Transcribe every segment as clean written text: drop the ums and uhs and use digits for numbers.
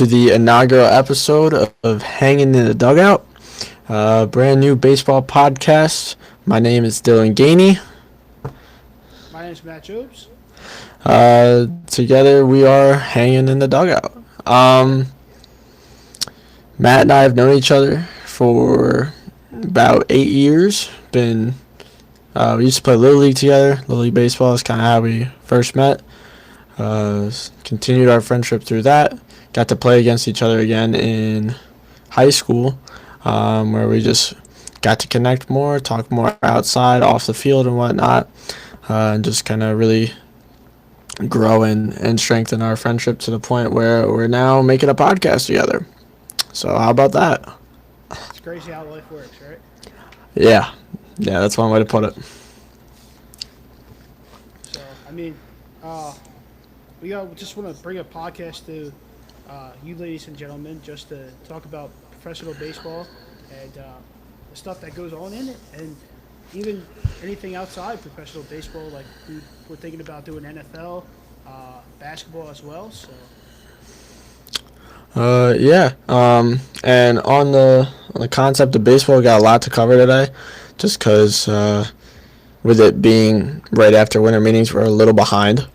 to the inaugural episode of Hanging in the Dugout, brand new baseball podcast. My name is Dylan Gainey. My name is Matt Jobs. Together we are hanging in the dugout. Matt and I have known each other for about 8 years. We used to play Little League together. Little League baseball is kind of how we first met. Continued our friendship through that. Got to play against each other again in high school, where we just got to connect more, talk more outside, off the field and whatnot, and just kind of really grow and strengthen our friendship to the point where we're now making a podcast together. So how about that? It's crazy how life works, right? Yeah, that's one way to put it. So, we just want to bring a podcast to you ladies and gentlemen, just to talk about professional baseball and the stuff that goes on in it, and even anything outside professional baseball. Like we're thinking about doing NFL, basketball as well. So. And on the concept of baseball, we got a lot to cover today, just because with it being right after winter meetings, we're a little behind.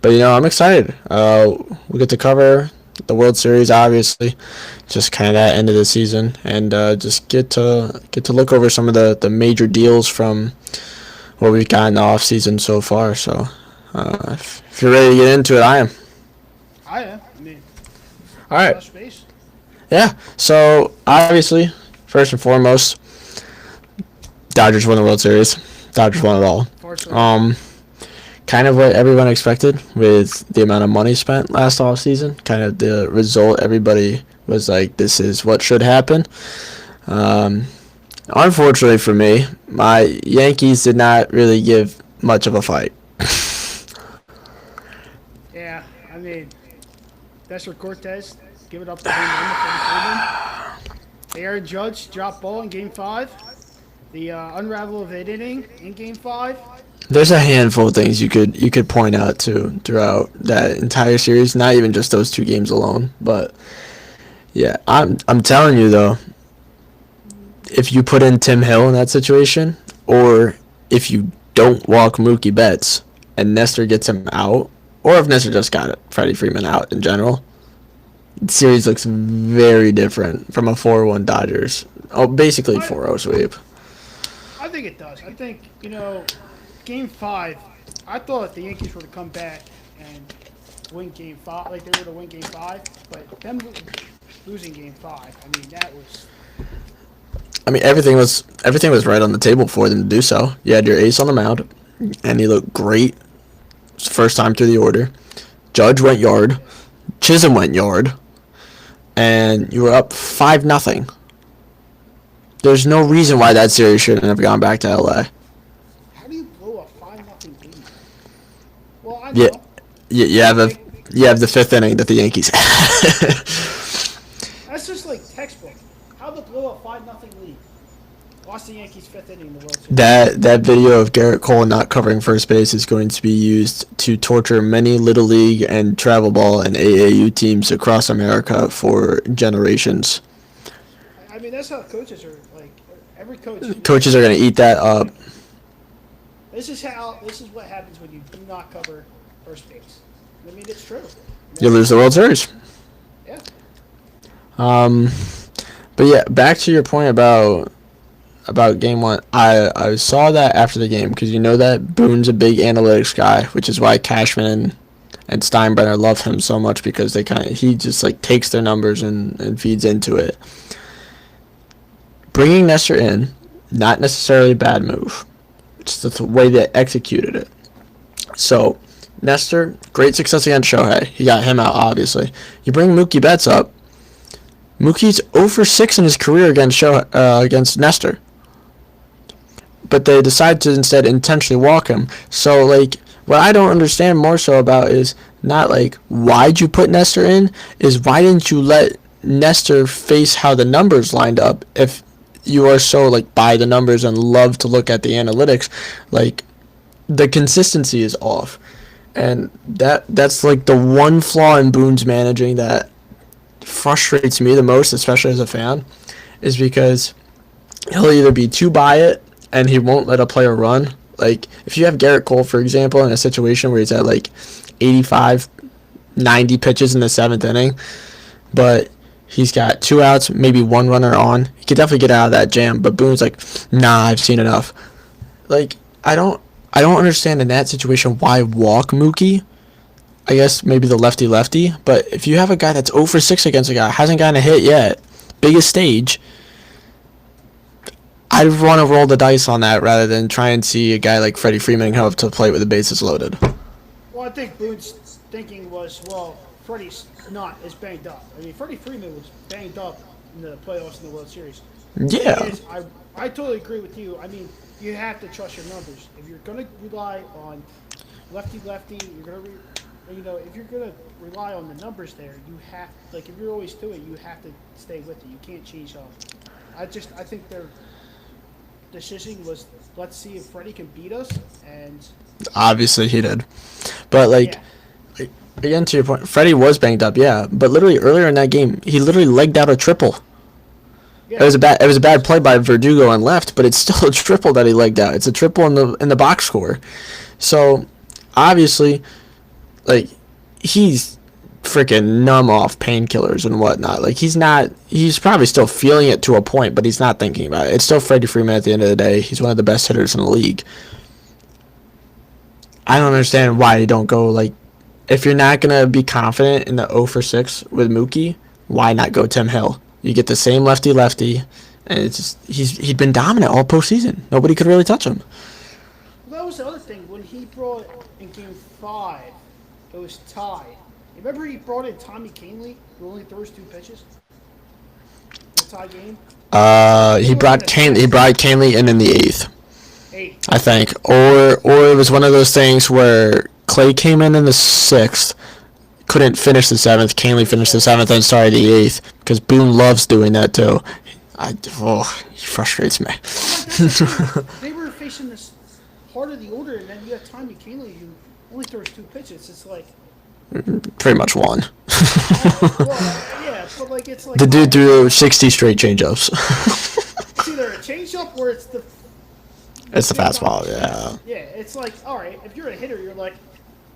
But I'm excited. We get to cover the World Series, obviously, just kind of that end of the season, and just get to look over some of the major deals from what we've got in the off season so far. So, if you're ready to get into it, I am. All right. Yeah. So obviously, first and foremost, Dodgers won the World Series. Dodgers won it all. Kind of what everyone expected with the amount of money spent last offseason. Kind of the result, everybody was like, this is what should happen. Unfortunately for me, my Yankees did not really give much of a fight. Yeah, Nestor Cortez, give it up to him. Aaron Judge dropped ball in Game 5. The unravel of that inning in Game 5. There's a handful of things you could point out to throughout that entire series, not even just those 2 games alone. But yeah, I'm telling you though, if you put in Tim Hill in that situation, or if you don't walk Mookie Betts and Nestor gets him out, or if Nestor just got Freddie Freeman out in general, the series looks very different from a 4-1 Dodgers. Basically 4-0 sweep. I think it does. I think, Game 5, I thought the Yankees were to come back and win Game 5, like they were to win Game 5, but them losing Game 5, that was... everything was right on the table for them to do so. You had your ace on the mound, and he looked great first time through the order. Judge went yard, Chisholm went yard, and you were up 5-0. There's no reason why that series shouldn't have gone back to LA. How do you blow a 5-0 lead? Well, I know. Yeah, you have the 5th inning that the Yankees had. That's just like textbook. How to blow a 5-0 lead? Watch the Yankees' 5th inning in the World Series. That video of Garrett Cole not covering first base is going to be used to torture many Little League and travel ball and AAU teams across America for generations. That's how coaches are. Every coach. Coaches are going to eat that up. This is what happens when you do not cover first base. It's true. You lose the World Series. Yeah. But yeah, back to your point about Game 1. I saw that after the game, because that Boone's a big analytics guy, which is why Cashman and Steinbrenner love him so much, because he just takes their numbers and feeds into it. Bringing Nestor in, not necessarily a bad move. It's the way they executed it. So, Nestor, great success against Shohei. He got him out, obviously. You bring Mookie Betts up. Mookie's 0 for 6 in his career against Nestor. But they decide to instead intentionally walk him. So, what I don't understand more so about is not, why'd you put Nestor in, is why didn't you let Nestor face how the numbers lined up if you are so by the numbers and love to look at the analytics. The consistency is off. And that's like the one flaw in Boone's managing that frustrates me the most, especially as a fan, is because he'll either be too by it and he won't let a player run. Like if you have Garrett Cole, for example, in a situation where he's at like 85, 90 pitches in the seventh inning, but he's got two outs, maybe one runner on, he could definitely get out of that jam. But Boone's like, nah, I've seen enough. Like I don't understand in that situation why walk Mookie. I guess maybe the lefty, but if you have a guy that's 0 for 6 against a guy hasn't gotten a hit yet, biggest stage, I'd want to roll the dice on that rather than try and see a guy like Freddie Freeman come up to the plate with the bases loaded. Well, I think Boone's thinking was, well, Freddie's not as banged up. I mean, Freddie Freeman was banged up in the playoffs in the World Series. Yeah. I totally agree with you. I mean, you have to trust your numbers. If you're going to rely on lefty, you're going to, if you're going to rely on the numbers there, you have, like, if you're always doing it, you have to stay with it. You can't change up. I think their decision was, let's see if Freddie can beat us, and Obviously he did. But yeah. again to your point, Freddie was banged up, yeah. But literally earlier in that game, he literally legged out a triple. Yeah. It was a bad play by Verdugo on left, but it's still a triple that he legged out. It's a triple in the box score. So obviously, like, he's freaking numb off painkillers and whatnot. Like he's probably still feeling it to a point, but he's not thinking about it. It's still Freddie Freeman at the end of the day. He's one of the best hitters in the league. I don't understand why you don't go, like, if you're not gonna be confident in the 0 for 6 with Mookie, why not go Tim Hill? You get the same lefty, and it's just he'd been dominant all postseason. Nobody could really touch him. Well, that was the other thing. When he brought in Game 5, it was tied. Remember he brought in Tommy Kahnle, who only throws 2 pitches in the tie game? He brought Kahnle in the 8th. 8. I think, or it was one of those things where Clay came in the 6th, couldn't finish the 7th. Kahnle finished the 7th and started the 8th because Boone loves doing that too. He frustrates me. They were facing this part of the order, and then you have Tommy Kahnle who only throws 2 pitches. It's like pretty much one. well, yeah, but like it's like The dude threw 60 straight changeups. It's either a changeup or it's the fastball, yeah. Yeah, it's like, all right, if you're a hitter, you're like,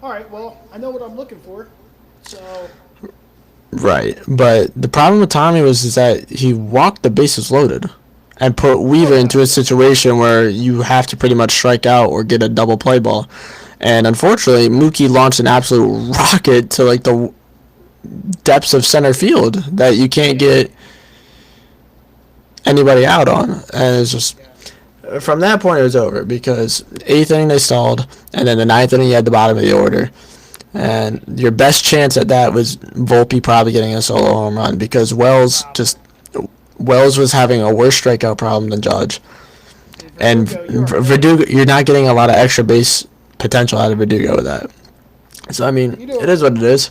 all right, well, I know what I'm looking for, so. Right, but the problem with Tommy is that he walked the bases loaded and put Weaver into a situation where you have to pretty much strike out or get a double play ball. And unfortunately, Mookie launched an absolute rocket to like the depths of center field that you can't get anybody out on. And it's just, from that point, it was over because 8th inning they stalled, and then the 9th inning you had the bottom of the order. And your best chance at that was Volpe probably getting a solo home run because Wells was having a worse strikeout problem than Judge. And Verdugo, you're not getting a lot of extra base potential out of Verdugo with that. So, I mean, it is what it is.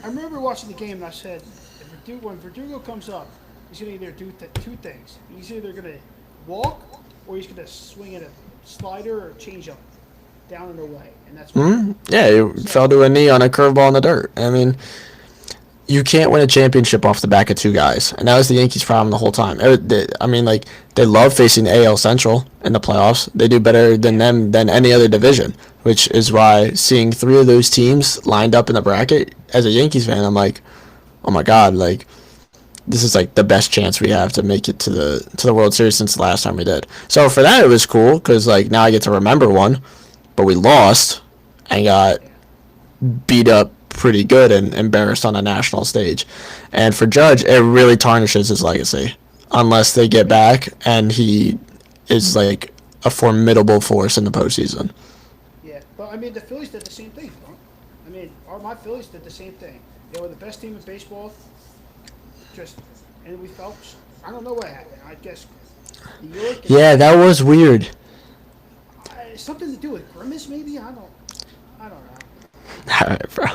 I remember watching the game and I said, when Verdugo comes up, he's going to either do 2 things. He's either going to walk or he's going to swing at a slider or a changeup down and away. And that's what Yeah, he fell to a knee on a curveball in the dirt. I mean, you can't win a championship off the back of 2 guys. And that was the Yankees' problem the whole time. They love facing AL Central in the playoffs. They do better than them than any other division, which is why seeing 3 of those teams lined up in the bracket, as a Yankees fan, I'm like, oh my God, like, this is like the best chance we have to make it to the World Series since the last time we did. So for that, it was cool because like now I get to remember one, but we lost and got beat up pretty good and embarrassed on a national stage. And for Judge, it really tarnishes his legacy unless they get back and he is like a formidable force in the postseason. Yeah, but I mean the Phillies did the same thing. Huh? I mean, my Phillies did the same thing. They were the best team in baseball. And we felt, I don't know what happened. I guess New York. Yeah, that was weird. Something to do with Grimace, maybe. I don't know. All right, bro.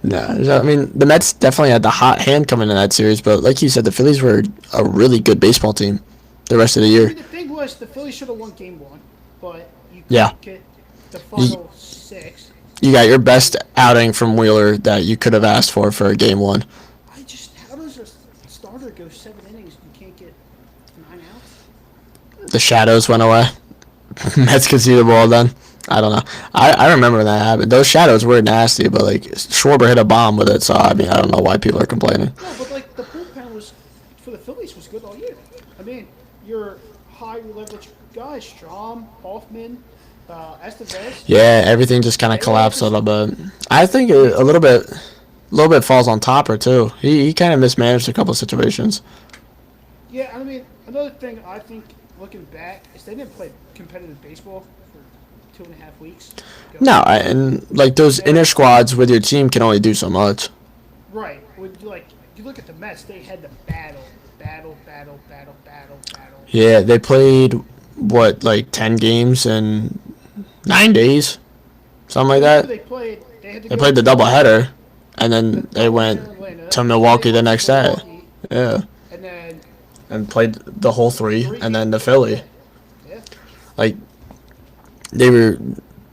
No, I mean the Mets definitely had the hot hand coming in that series, but like you said, the Phillies were a really good baseball team the rest of the year. I mean, the thing was the Phillies should have won Game 1, but you Yeah. couldn't get the final 6. You got your best outing from Wheeler that you could have asked for a game one. How does a starter go 7 innings and you can't get 9 outs? The shadows went away. Mets conceded the ball then. I don't know. I remember that happened. Those shadows were nasty, but like Schwarber hit a bomb with it, so I mean I don't know why people are complaining. No, but like the bullpen was for the Phillies was good all year. I mean, your high leverage guys, Strom, Hoffman, Estevez. Yeah, everything just kind of collapsed a little bit. I think a little bit falls on Topper too. He kind of mismanaged a couple of situations. Yeah, I mean, another thing I think looking back is they didn't play competitive baseball for 2.5 weeks. No, and like those inner squads with your team can only do so much. Right. When you look at the Mets, they had to battle. Yeah, they played what like 10 games in 9 days, something like that. They played. They played the doubleheader, and then they went to Milwaukee the next day. Yeah, and played the whole 3, and then the Philly. Yeah. Like they were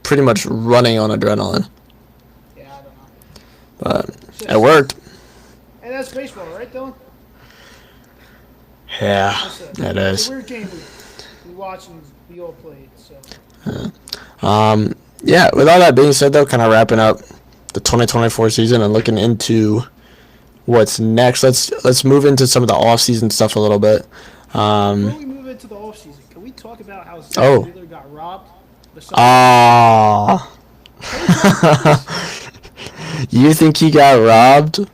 pretty much running on adrenaline. Yeah, I don't know. But it worked. And that's baseball, right, Dylan? Yeah, it It's is. a weird game we watched and we all played. So. Yeah, with all that being said, though, kind of wrapping up the 2024 season and looking into what's next, let's move into some of the off-season stuff a little bit. Before we move into the offseason, can we talk about how Zach Wheeler got robbed? You think he got robbed?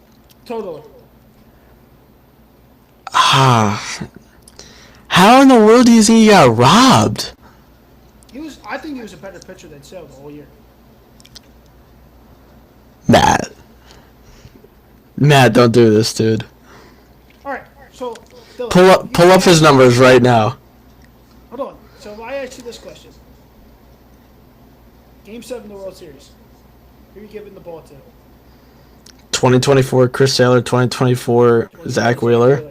Totally. How in the world do you think he got robbed? I think he was a better pitcher than Sale the whole year. Matt, don't do this, dude. All right, so Dylan, pull up his numbers right now. Hold on. So if I ask you this question, Game 7 of the World Series, who are you giving the ball to? 2024 Chris Taylor, 2024 Zach Wheeler.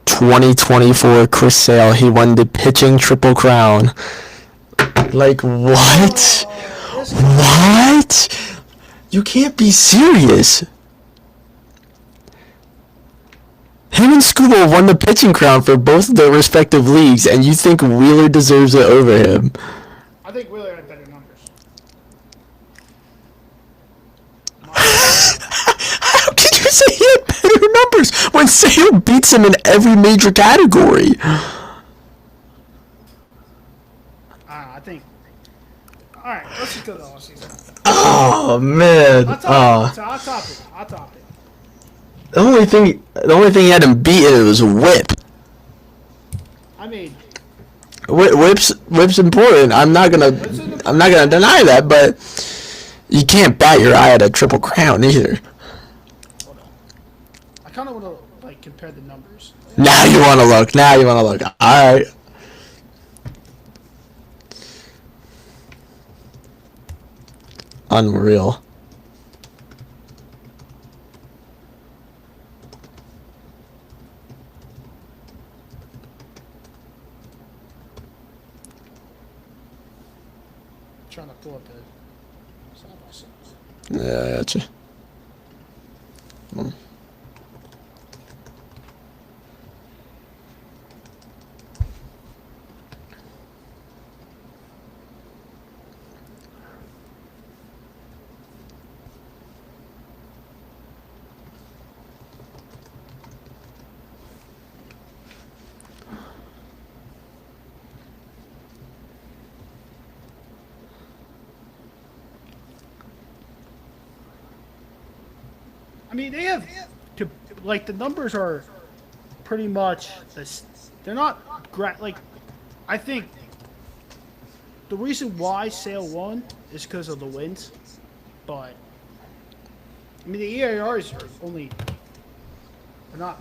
2024 Chris Sale, he won the pitching triple crown. Like what? What? You can't be serious. Him and Scuba won the pitching crown for both of their respective leagues, and you think Wheeler deserves it over him? I think Wheeler had better numbers. How can you say he had better numbers when Sale beats him in every major category? I think. All right, let's just go to the offseason. Oh man! I'll top it. The only thing he had him beaten was whip. I mean, whip's important. I'm not gonna deny that, but you can't bat your eye at a triple crown either. hold on. I kind of want to compare the numbers. Now you want to look. All right. Unreal. Trying to pull up the side by side. Yeah, I gotcha. I mean, they have to the numbers are pretty much this. They're not I think the reason why Sale won is because of the wins, but I mean the EARs are they're not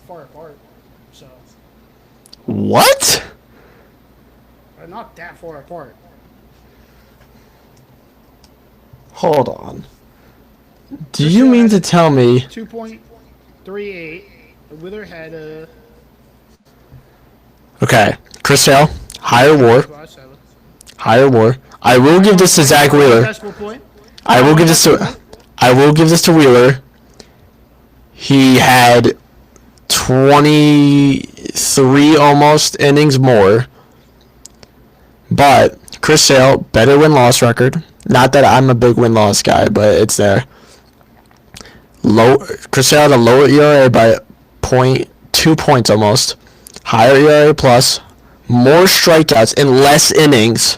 far apart, so What? they're not that far apart. Hold on. Do you mean to tell me 2.38? Wither had a Okay, Chris Sale, higher WAR. I will give this to Zach Wheeler. Decimal point. I will give this to Wheeler. He had 23 almost innings more. But Chris Sale, better win-loss record. Not that I'm a big win-loss guy, but it's there. Chris Sale had a lower ERA by 0.2 points almost. Higher ERA plus. More strikeouts in less innings.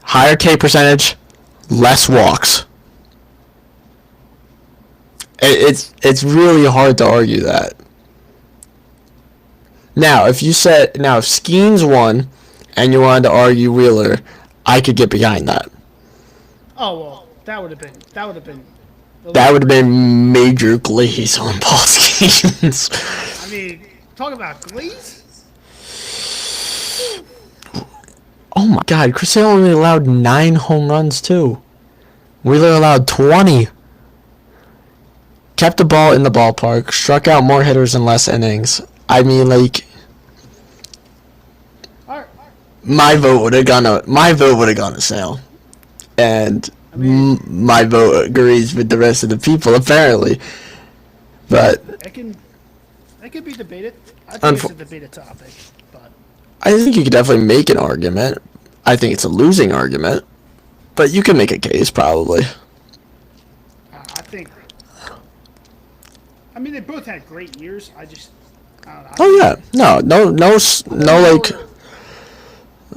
Higher K percentage. Less walks. It's really hard to argue that. Now, if Skeens won and you wanted to argue Wheeler, I could get behind that. Oh well, that would have been major glaze on Paul Skeens. I mean, talk about glaze. Oh my God, Chris Sale only allowed 9 home runs too. Wheeler allowed 20. Kept the ball in the ballpark, struck out more hitters in less innings. I mean, like, my vote would have gone to Sale, and my vote agrees with the rest of the people apparently. But it can be debated. I think it's a debated topic, but I think you could definitely make an argument. I think it's a losing argument, but you can make a case probably. I mean, they both had great years. I don't know. Oh yeah, no, like.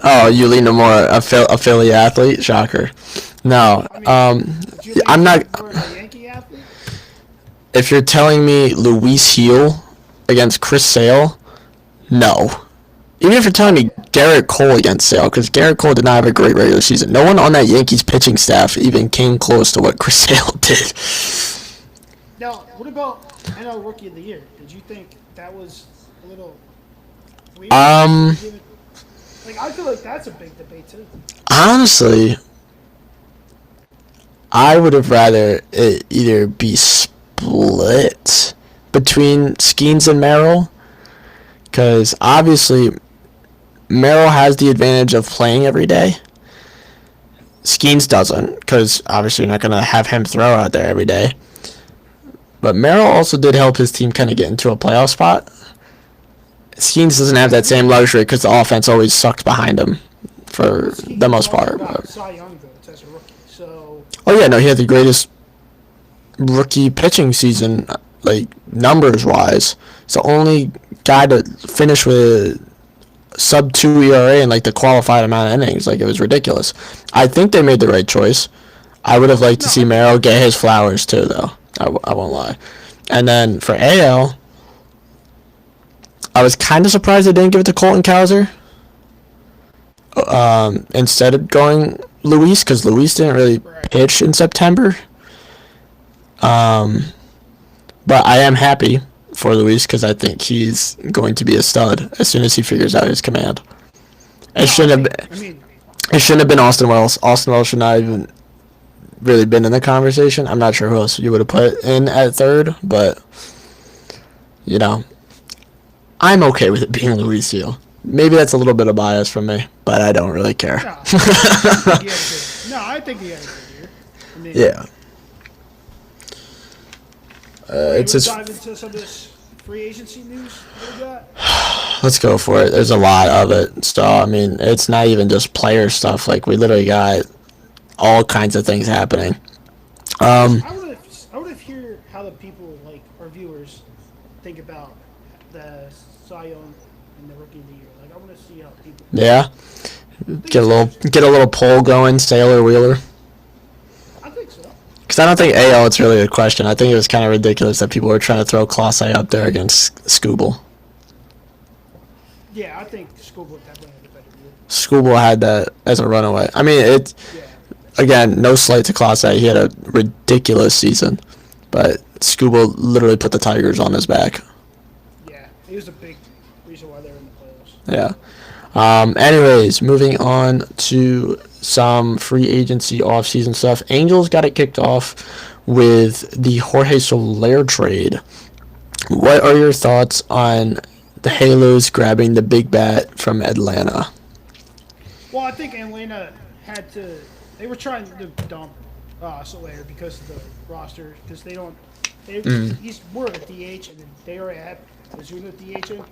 Oh, you lean to more a Philly athlete? Shocker. No, I'm not. A Yankee athlete? If you're telling me Luis Heel against Chris Sale, no. Even if you're telling me Garrett Cole against Sale, because Garrett Cole did not have a great regular season. No one on that Yankees pitching staff even came close to what Chris Sale did. Now, what about NL Rookie of the Year? Did you think that was a little weird? Like, I feel like that's a big debate too. Honestly, I would have rather it either be split between Skeens and Merrill, because obviously Merrill has the advantage of playing every day. Skeens doesn't, because obviously you're not going to have him throw out there every day. But Merrill also did help his team kind of get into a playoff spot. Skeens doesn't have that same luxury because the offense always sucked behind him for the most part. Cy Young votes as a rookie, so. Oh yeah, no, he had the greatest rookie pitching season, like numbers wise. It's the only guy to finish with sub 2 ERA in like the qualified amount of innings. Like, it was ridiculous. I think they made the right choice. I would have liked to see Merrill get his flowers too, though. I won't lie. And then for AL, I was kind of surprised they didn't give it to Colton Cowser instead of going Luis, because Luis didn't really pitch in September. But I am happy for Luis because I think he's going to be a stud as soon as he figures out his command. It shouldn't have been Austin Wells. Austin Wells should not even really been in the conversation. I'm not sure who else you would have put in at third, but you know, I'm okay with it being Luis Heel. Maybe that's a little bit of bias from me, but I don't really care. I think he had a good year. I mean, yeah. It's just dive into some of this free agency news that we got. Let's go for it. There's a lot of it. So I mean, it's not even just player stuff. Like, we literally got all kinds of things happening. I want to hear how the people, like our viewers, think about the Cy Young and the Rookie of the Year. Like, I want to see how people. Yeah. Get a little poll going. Sale or Wheeler. I think so. Because I don't think AL it's really a question. I think it was kind of ridiculous that people were trying to throw Clase up there against Skubal. Yeah, I think Skubal definitely had a better year. Skubal had that as a runaway. I mean, again, no slight to Clase. He had a ridiculous season. But Skubal literally put the Tigers on his back. Yeah, he was a big reason why they're in the playoffs. Yeah. Anyways, moving on to some free agency offseason stuff. Angels got it kicked off with the Jorge Soler trade. What are your thoughts on the Halos grabbing the big bat from Atlanta? Well, I think Atlanta had to. They were trying to dump Solaire because of the roster because they don't. He's more of a DH, and they already have Ozuna DHing,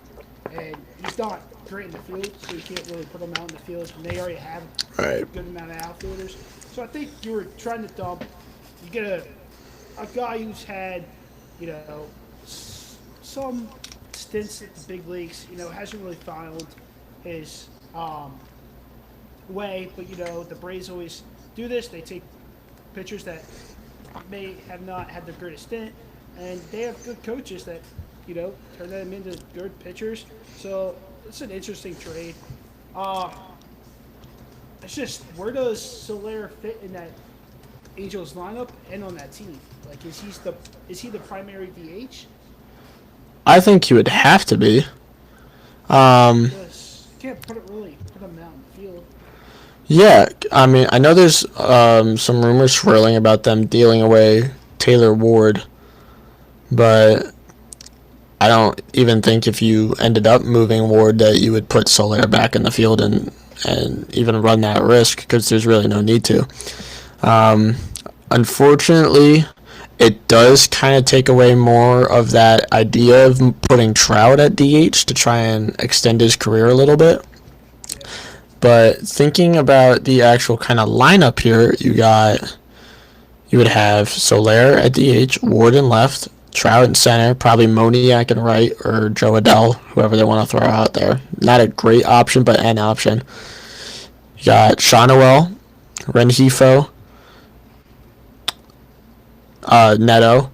and he's not great in the field, so you can't really put him out in the field. And they already have a Right. good amount of outfielders. So I think you were trying to dump. You get a guy who's had, some stints at the big leagues. Hasn't really found his way, but the Braves always do this. They take pitchers that may have not had the greatest stint, and they have good coaches that turn them into good pitchers. So it's an interesting trade. It's just where does Soler fit in that Angels lineup and on that team? Like, is he the primary DH? I think he would have to be. Because you can't put him out in the field. Yeah, I mean, I know there's some rumors swirling about them dealing away Taylor Ward, but I don't even think if you ended up moving Ward that you would put Soler back in the field and even run that risk because there's really no need to. Unfortunately, it does kind of take away more of that idea of putting Trout at DH to try and extend his career a little bit. But thinking about the actual kind of lineup here, you would have Soler at DH, Ward in left, Trout in center, probably Moniak in right, or Joe Adele, whoever they want to throw out there. Not a great option, but an option. You got Shawnuel, Rengifo, Neto,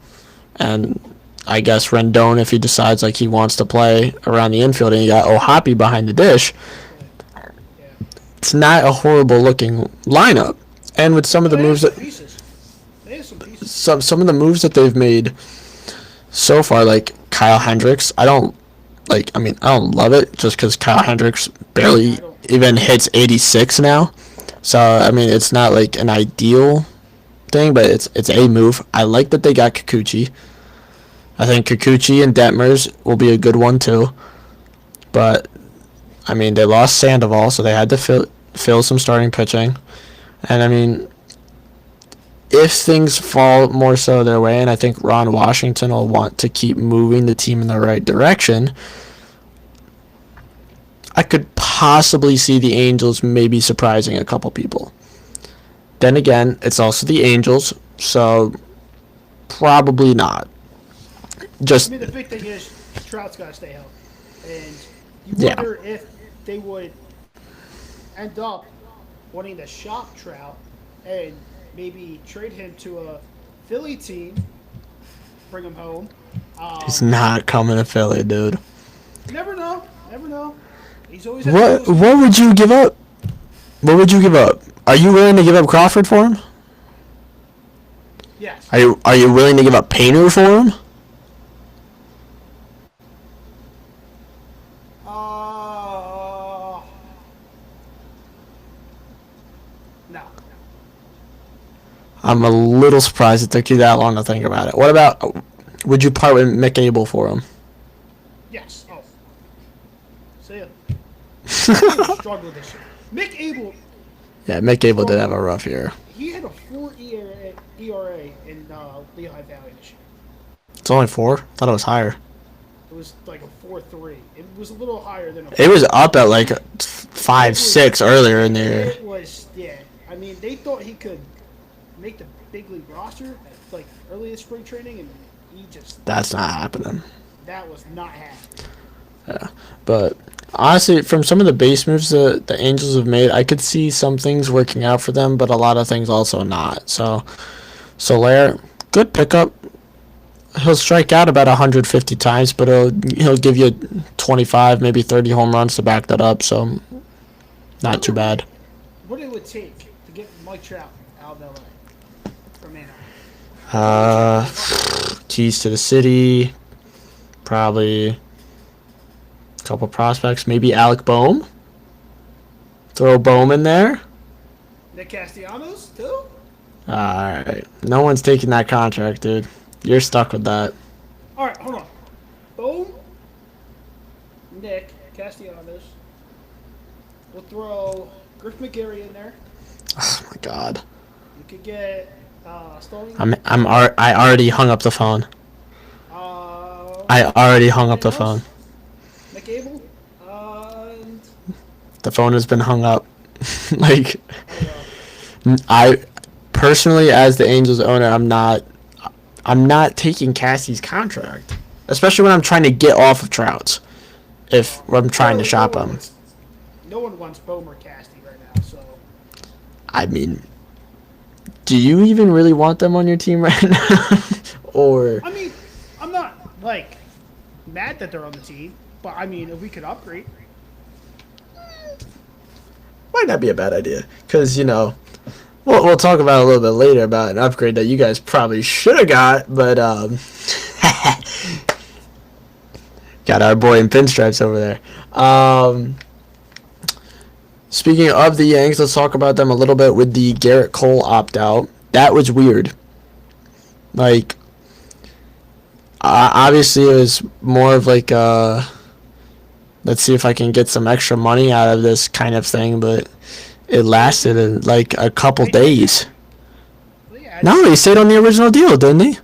and I guess Rendon if he decides like he wants to play around the infield, and you got Ohapi behind the dish. It's not a horrible looking lineup, and with some of the moves that some of the moves that they've made so far, like Kyle Hendricks, I don't love it just because Kyle Hendricks barely even hits 86 now. So I mean, it's not like an ideal thing, but it's a move. I like that they got Kikuchi. I think Kikuchi and Detmers will be a good one too. But I mean, they lost Sandoval, so they had to fill some starting pitching. And I mean, if things fall more so their way, and I think Ron Washington will want to keep moving the team in the right direction, I could possibly see the Angels maybe surprising a couple people. Then again, it's also the Angels, so probably not. I mean, the big thing is Trout's got to stay healthy, and you wonder if they would end up wanting to shop Trout and maybe trade him to a Philly team, bring him home. He's not coming to Philly, dude. Never know. He's always What would you give up? What would you give up? Are you willing to give up Crawford for him? Yes. Are you willing to give up Painter for him? No. I'm a little surprised it took you that long to think about it. What about, would you part with Mick Abel for him? Yes. Oh. See ya. Struggled this year. Mick Abel. Yeah, Mick Abel did have a rough year. He had a 4 ERA in Lehigh Valley this year. It's only 4? I thought it was higher. It was like a 4.3. It was a little higher than a 4. It was up at like 5.6 earlier in the year. It was, yeah. I mean, they thought he could make the big league roster at like early in spring training, and he just. That's not happening. That was not happening. Yeah, but honestly, from some of the base moves the Angels have made, I could see some things working out for them, but a lot of things also not. So, Soler, good pickup. He'll strike out about 150 times, but he'll give you 25, maybe 30 home runs to back that up. So, not too bad. What it would take to get Mike Trout out of LA from Anaheim? Keys to the city, probably a couple prospects, maybe Alec Boehm. Throw Boehm in there. Nick Castellanos too. All right, no one's taking that contract, dude. You're stuck with that. All right, hold on. Boom. Nick Castellanos. We'll throw Griff McGarry in there. Oh my God. You could get Stalling. I already hung up the phone. I already hung up the phone. McAble. And The phone has been hung up. Like, oh, I personally, as the Angels owner, I'm not taking Cassie's contract, especially when I'm trying to get off of Trouts. If I'm trying to shop him. No one wants Bomer Casty right now, so. I mean, do you even really want them on your team right now? Or I mean, I'm not like mad that they're on the team, but I mean, if we could upgrade. might not be a bad idea, because we'll talk about it a little bit later about an upgrade that you guys probably should have got, but got our boy in pinstripes over there. Speaking of the Yanks, let's talk about them a little bit with the Garrett Cole opt-out. That was weird. Like, obviously it was more of like let's see if I can get some extra money out of this kind of thing, but it lasted like a couple days. No, he stayed on the original deal, didn't he?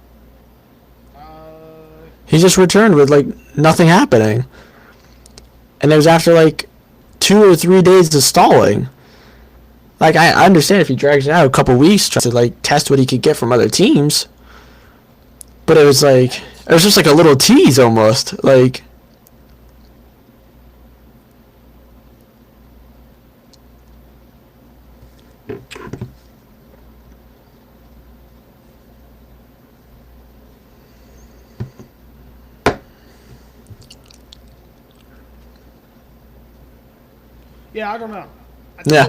He just returned with like nothing happening. And it was after like 2 or 3 days of stalling. Like, I understand if he drags it out a couple weeks trying to like test what he could get from other teams. But it was just like a little tease almost. Like, Yeah, I don't know. yeah.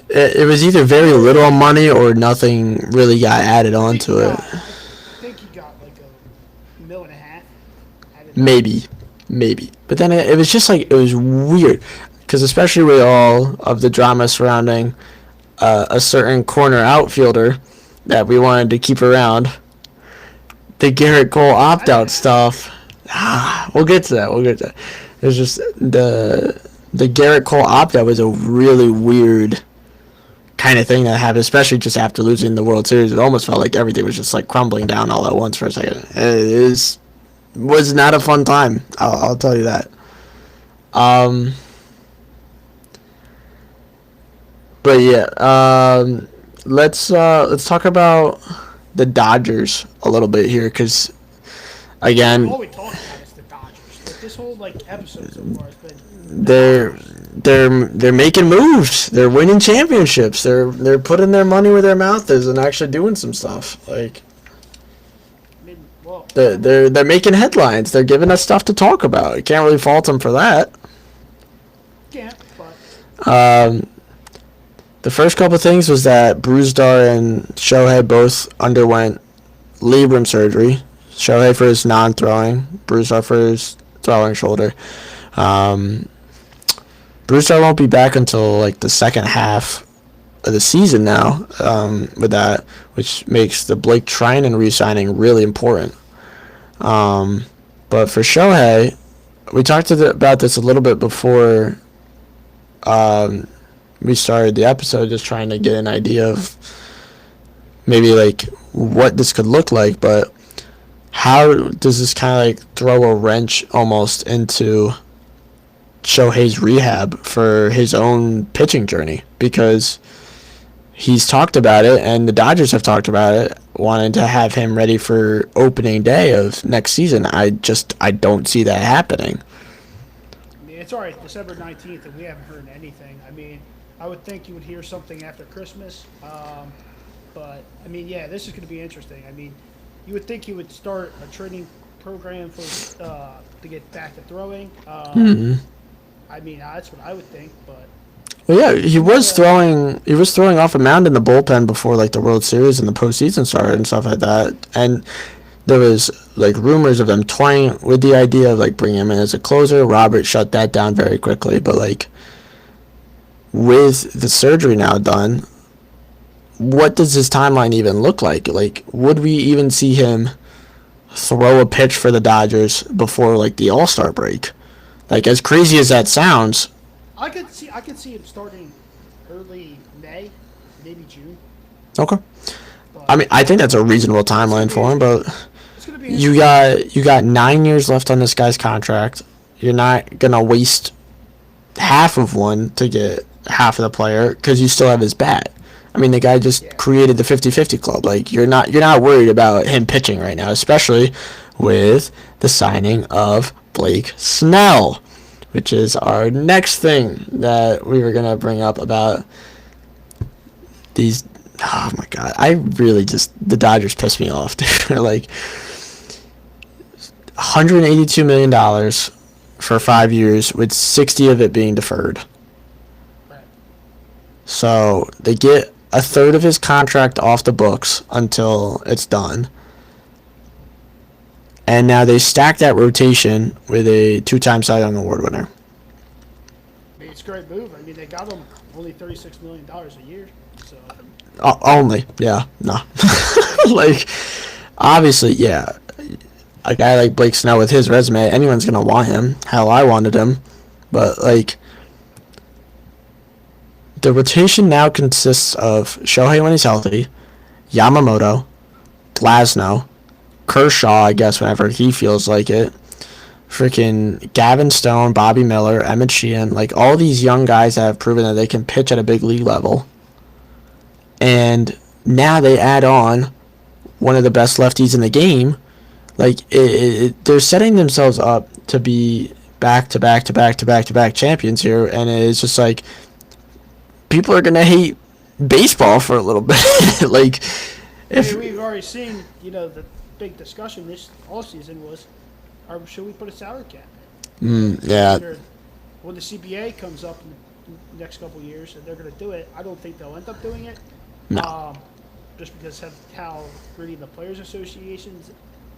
It was either very little money or nothing really got added onto it. I think he got like $1.5 million. Maybe. But then it was just like, it was weird. Because especially with all of the drama surrounding a certain corner outfielder that we wanted to keep around. The Garrett Cole opt-out stuff. We'll get to that. It's just the Garrett Cole opt-out was a really weird kind of thing that happened, especially just after losing the World Series. It almost felt like everything was just like crumbling down all at once for a second. It was not a fun time. I'll tell you that. But yeah, let's talk about the Dodgers a little bit here, because again, all we talk about is the Dodgers. Like, this whole like episode so far has been. They're making moves. They're winning championships. They're putting their money where their mouth is and actually doing some stuff. Like, I mean, well, they're making headlines. They're giving us stuff to talk about. You can't really fault them for that. can't. But The first couple of things was that Brusdar and Shohei both underwent labrum surgery. Shohei for his non-throwing, Brusdar for his throwing shoulder. Brusdar won't be back until like the second half of the season now with that, which makes the Blake Treinen re-signing really important. But for Shohei, we talked about this a little bit before we started the episode, just trying to get an idea of maybe like what this could look like, but how does this kind of like throw a wrench almost into Shohei's rehab for his own pitching journey? Because he's talked about it, and the Dodgers have talked about it, wanting to have him ready for opening day of next season. I don't see that happening. I mean, it's already December 19th, and we haven't heard anything. I mean, I would think you would hear something after Christmas. But I mean, yeah, this is going to be interesting. I mean, you would think he would start a training program for to get back to throwing. I mean, that's what I would think. But well, yeah, he was throwing off a mound in the bullpen before like the World Series and the postseason started and stuff like that. And there was like rumors of them toying with the idea of like bringing him in as a closer. Robert shut that down very quickly. But like, with the surgery now done, what does his timeline even look like? Like, would we even see him throw a pitch for the Dodgers before like the All-Star break? Like, as crazy as that sounds, I could see him starting early May, maybe June. Okay. But I mean, I think that's a reasonable timeline for him, but it's gonna be you got 9 years left on this guy's contract. You're not gonna waste half of one to get half of the player because you still have his bat. I mean, the guy just created the 50-50 club. Like you're not worried about him pitching right now, especially with the signing of Blake Snell, which is our next thing that we were gonna bring up about these. Oh my god, I really just the Dodgers piss me off. They're like $182 million for 5 years, with 60 of it being deferred. right. So they get a third of his contract off the books until it's done. And now they stack that rotation with a two-time Cy Young Award winner. I mean, it's a great move. I mean, they got him only $36 million a year. So Only, yeah, no. Like, obviously, yeah. A guy like Blake Snell with his resume, anyone's going to want him. Hell, I wanted him. But, like, the rotation now consists of Shohei when he's healthy, Yamamoto, Glasnow, Kershaw, I guess, whenever he feels like it, freaking Gavin Stone, Bobby Miller, Emmett Sheehan, like all these young guys that have proven that they can pitch at a big league level. And now they add on one of the best lefties in the game. Like, they're setting themselves up to be back-to-back champions here, and it's just like, people are gonna hate baseball for a little bit. Like, I mean, we've already seen, the big discussion this offseason was, should we put a salary cap? Yeah, When the CBA comes up in the next couple of years, and they're going to do it, I don't think they'll end up doing it. No. Just because of how greedy the Players Association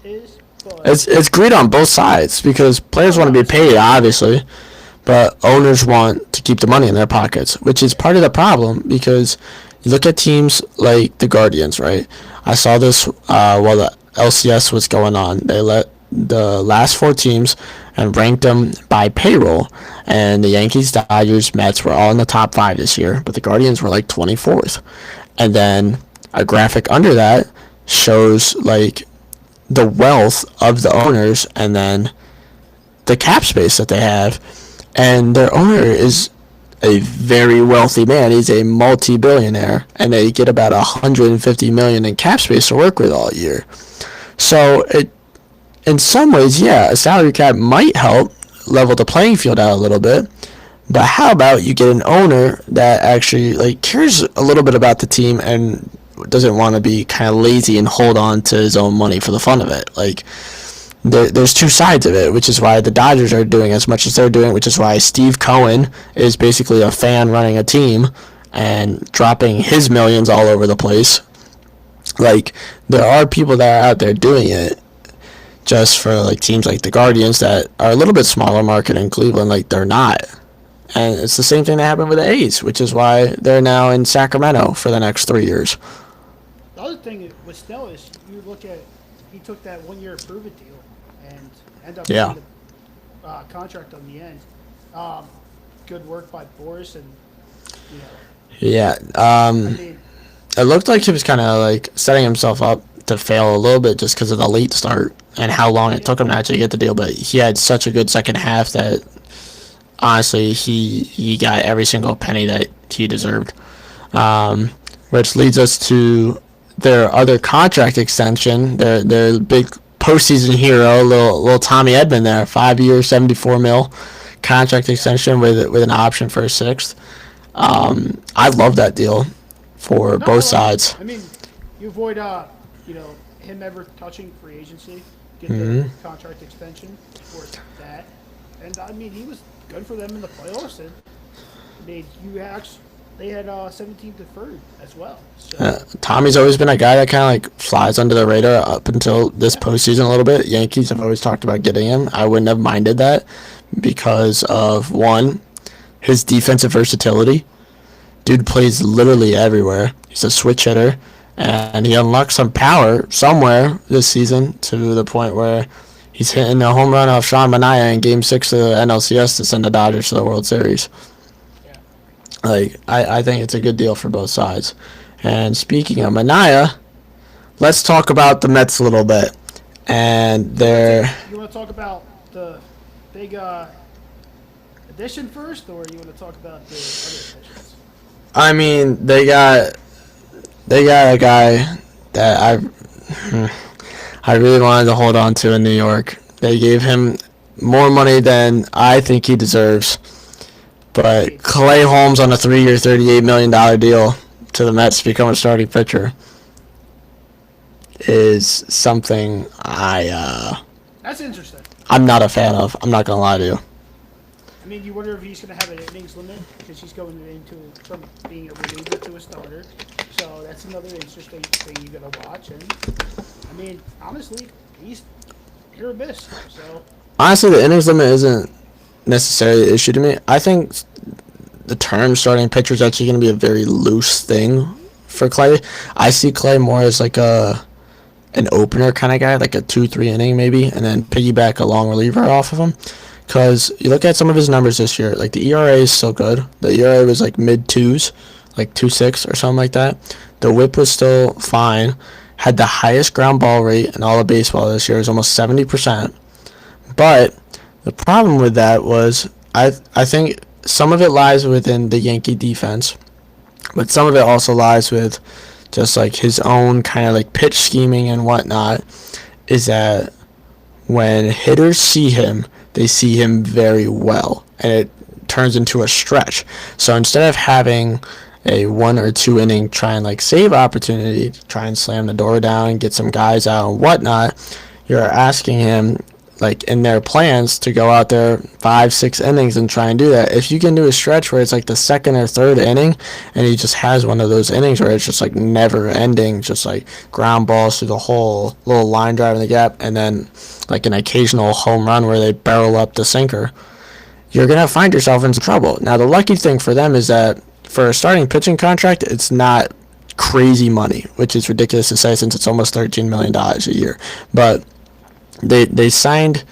is. But it's greed on both sides because players want to be paid, obviously, but owners want to keep the money in their pockets, which is part of the problem because you look at teams like the Guardians, right? I saw this while the LCS was going on. They let the last four teams and ranked them by payroll, and the Yankees, Dodgers, Mets were all in the top 5 this year, but the Guardians were like 24th. And then a graphic under that shows like the wealth of the owners and then the cap space that they have, and their owner is a very wealthy man. He's a multi-billionaire, and they get about $150 million in cap space to work with all year. So it, in some ways, yeah, a salary cap might help level the playing field out a little bit. But how about you get an owner that actually like cares a little bit about the team and doesn't want to be kind of lazy and hold on to his own money for the fun of it? Like, there's two sides of it, which is why the Dodgers are doing as much as they're doing, which is why Steve Cohen is basically a fan running a team and dropping his millions all over the place. Like, there are people that are out there doing it just for like teams like the Guardians that are a little bit smaller market in Cleveland. Like, they're not. And it's the same thing that happened with the A's, which is why they're now in Sacramento for the next 3 years. the other thing with Snell is you look at, he took that 1-year prove-it deal and ended up getting the contract on the end. Good work by Boris and, Yeah. I mean, It looked like he was kind of like setting himself up to fail a little bit just because of the late start and how long it took him to actually get the deal. But he had such a good second half that honestly he got every single penny that he deserved. Which leads us to their other contract extension, their big postseason hero, little Tommy Edman there, 5 years, $74 million contract extension with an option for a sixth. I love that deal for both sides. I mean, you avoid, him ever touching free agency, get the contract extension for that. And, I mean, he was good for them in the playoffs. And, I mean, they had 17 deferred as well. So. Tommy's always been a guy that kind of like flies under the radar up until this postseason a little bit. Yankees have always talked about getting him. I wouldn't have minded that because of, one, his defensive versatility. Dude plays literally everywhere. He's a switch hitter, and he unlocked some power somewhere this season to the point where he's hitting a home run off Sean Manaea in Game 6 of the NLCS to send the Dodgers to the World Series. Like, I think it's a good deal for both sides. And speaking of Mania, let's talk about the Mets a little bit. And they're... You want to talk about the big addition first, or you want to talk about the other additions? I mean, they got a guy that I really wanted to hold on to in New York. They gave him more money than I think he deserves. But Clay Holmes on a 3-year, $38 million deal to the Mets to become a starting pitcher is something That's interesting. I'm not a fan of. I'm not going to lie to you. I mean, you wonder if he's going to have an innings limit because he's going into from being a reliever to a starter. So that's another interesting thing you got to watch. And I mean, honestly, he's hit or miss. So Honestly, the innings limit isn't necessarily an issue to me. I think the term starting pitcher is actually going to be a very loose thing for Clay. I see Clay more as like an opener kind of guy, like a 2-3 inning maybe, and then piggyback a long reliever off of him. Because you look at some of his numbers this year, like the ERA is so good. The ERA was like mid twos, like 2.6 or something like that. The WHIP was still fine. Had the highest ground ball rate in all of baseball this year. It was almost 70%. But the problem with that was I think some of it lies within the Yankee defense, but some of it also lies with just like his own kind of like pitch scheming and whatnot. Is that when hitters see him, they see him very well, and it turns into a stretch. So instead of having a 1 or 2 inning try and like save opportunity to try and slam the door down, get some guys out and whatnot, you're asking him like in their plans to go out there 5-6 innings and try and do that. If you can do a stretch where it's like the 2nd or 3rd inning and he just has one of those innings where it's just like never ending, just like ground balls through the whole little line drive in the gap, and then like an occasional home run where they barrel up the sinker, you're going to find yourself in some trouble. Now, the lucky thing for them is that for a starting pitching contract, it's not crazy money, which is ridiculous to say since it's almost $13 million a year. But they signed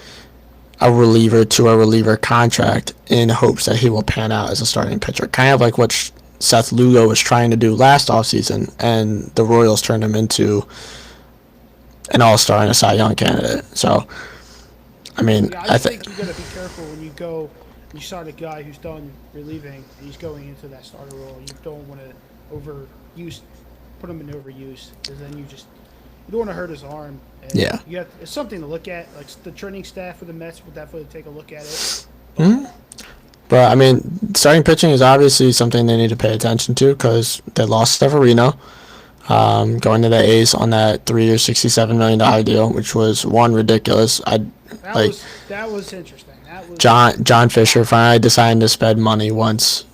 a reliever to a reliever contract in hopes that he will pan out as a starting pitcher. Kind of like what Seth Lugo was trying to do last offseason, and the Royals turned him into an all-star and a Cy Young candidate. So, I mean, yeah, I think you got to be careful when you go. You sign a guy who's done relieving and he's going into that starter role. You don't want to put him in overuse, because then you don't want to hurt his arm. And yeah, it's something to look at. Like the training staff for the Mets will definitely take a look at it. Mm-hmm. But I mean, starting pitching is obviously something they need to pay attention to because they lost Severino, going to the A's on that 3-year, $67 million deal, which was ridiculous. That was interesting. John Fisher finally decided to spend money once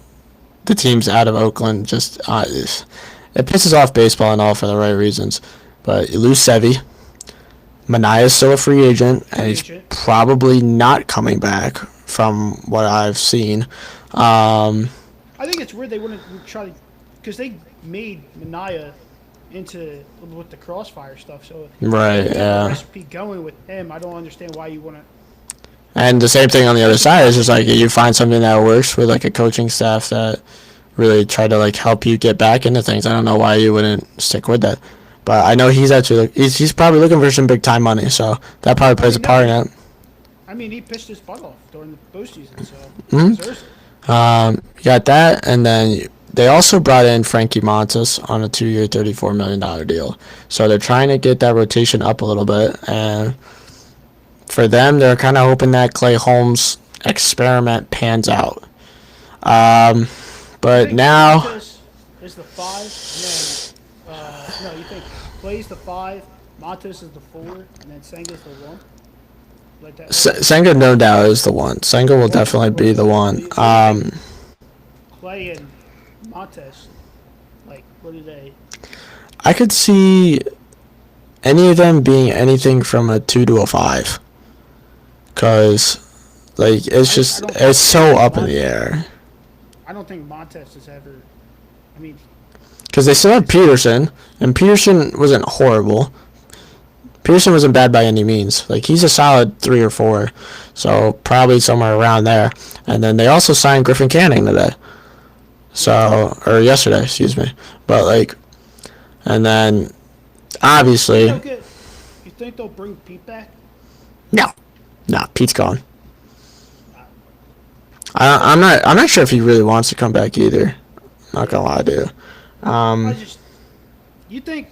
the team's out of Oakland. Just it pisses off baseball and all for the right reasons. But you lose Sevy. Manaea's still a free agent, and he's probably not coming back from what I've seen. I think it's weird they wouldn't try to, because they made Manaea into with the crossfire stuff. So right, yeah. Recipe going with him. I don't understand why you want to. And the same thing on the other side is just like you find something that works with like a coaching staff that really try to like help you get back into things. I don't know why you wouldn't stick with that, but I know he's actually he's probably looking for some big time money, so that probably plays a part in it. I mean, he pitched his butt off during the postseason, so you got that, and then they also brought in Frankie Montas on a 2-year, $34 million deal. So they're trying to get that rotation up a little bit, and for them, they're kind of hoping that Clay Holmes experiment pans out. But now Montas is the 5, and then you think Clay's the 5, Montas is the 4, and then Senga's the 1. Like that. Senga, no doubt, is the one. Senga will definitely be the one. Clay and Montes, like, what do they? I could see any of them being anything from a 2 to a 5. Because, like, it's so up in the air. I don't think Montes has ever, I mean. Because they still have Peterson, and Peterson wasn't horrible. Peterson wasn't bad by any means. Like, he's a solid 3 or 4, so probably somewhere around there. And then they also signed Griffin Canning today. So, or yesterday, excuse me. But like, and then obviously, You think they'll bring Pete back? no, no, Pete's gone. I'm not sure if he really wants to come back either. Not gonna lie to you. You think,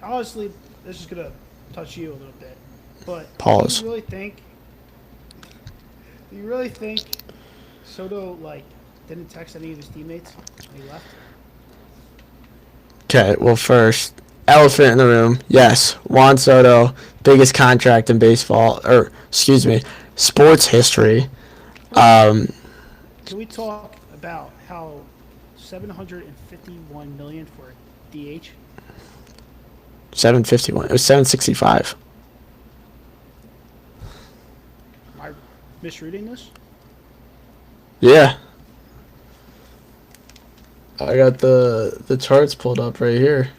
honestly, this is gonna touch you a little bit, but Pause. do you really think Soto like didn't text any of his teammates when he left? Okay, well first, elephant in the room. Yes, Juan Soto, biggest contract in baseball, or excuse me, sports history. Can we talk about how $751 million for DH? 751. It was 765. Am I misreading this? Yeah. I got the charts pulled up right here.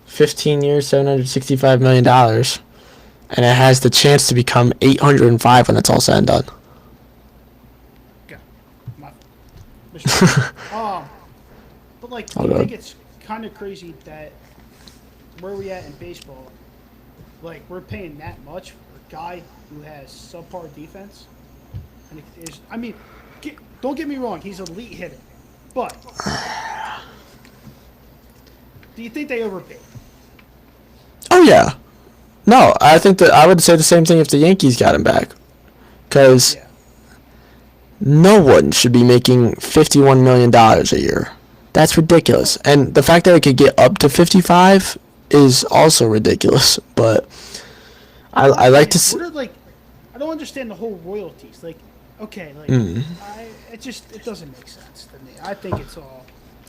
15 years, $765 million. And it has the chance to become 805 when it's all said and done. Okay. Misreading. But like, do you think it's kind of crazy that where we at in baseball, like we're paying that much for a guy who has subpar defense? And it is, I mean, don't get me wrong, he's an elite hitter, but do you think they overpaid? Oh yeah. No, I think that I would say the same thing if the Yankees got him back, because no one should be making $51 million a year. That's ridiculous. And the fact that it could get up to 55 is also ridiculous. But I like to see. I don't understand the whole royalties. Like, okay, like it doesn't make sense to me. I think it's all.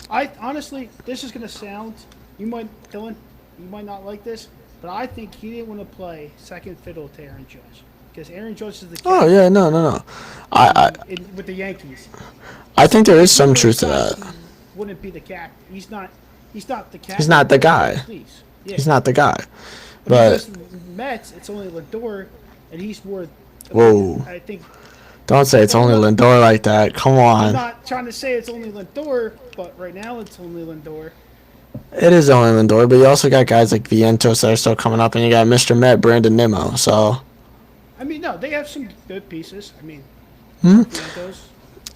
I honestly, this is gonna sound. Dylan, you might not like this, but I think he didn't want to play second fiddle to Aaron Judge because Aaron Judge is the. Oh yeah, no. With the Yankees. I think there is some truth to that. Wouldn't be the captain. He's not the captain. He's not the guy. Yeah. He's not the guy. But Mets, it's only Lindor, and he's worth. Whoa. I think. Don't say it's only Lindor like that. Come on. I'm not trying to say it's only Lindor, but right now it's only Lindor. It is only Lindor, but you also got guys like Vientos that are still coming up, and you got Mr. Met, Brandon Nimmo. So. I mean, no, they have some good pieces. I mean, Vientos.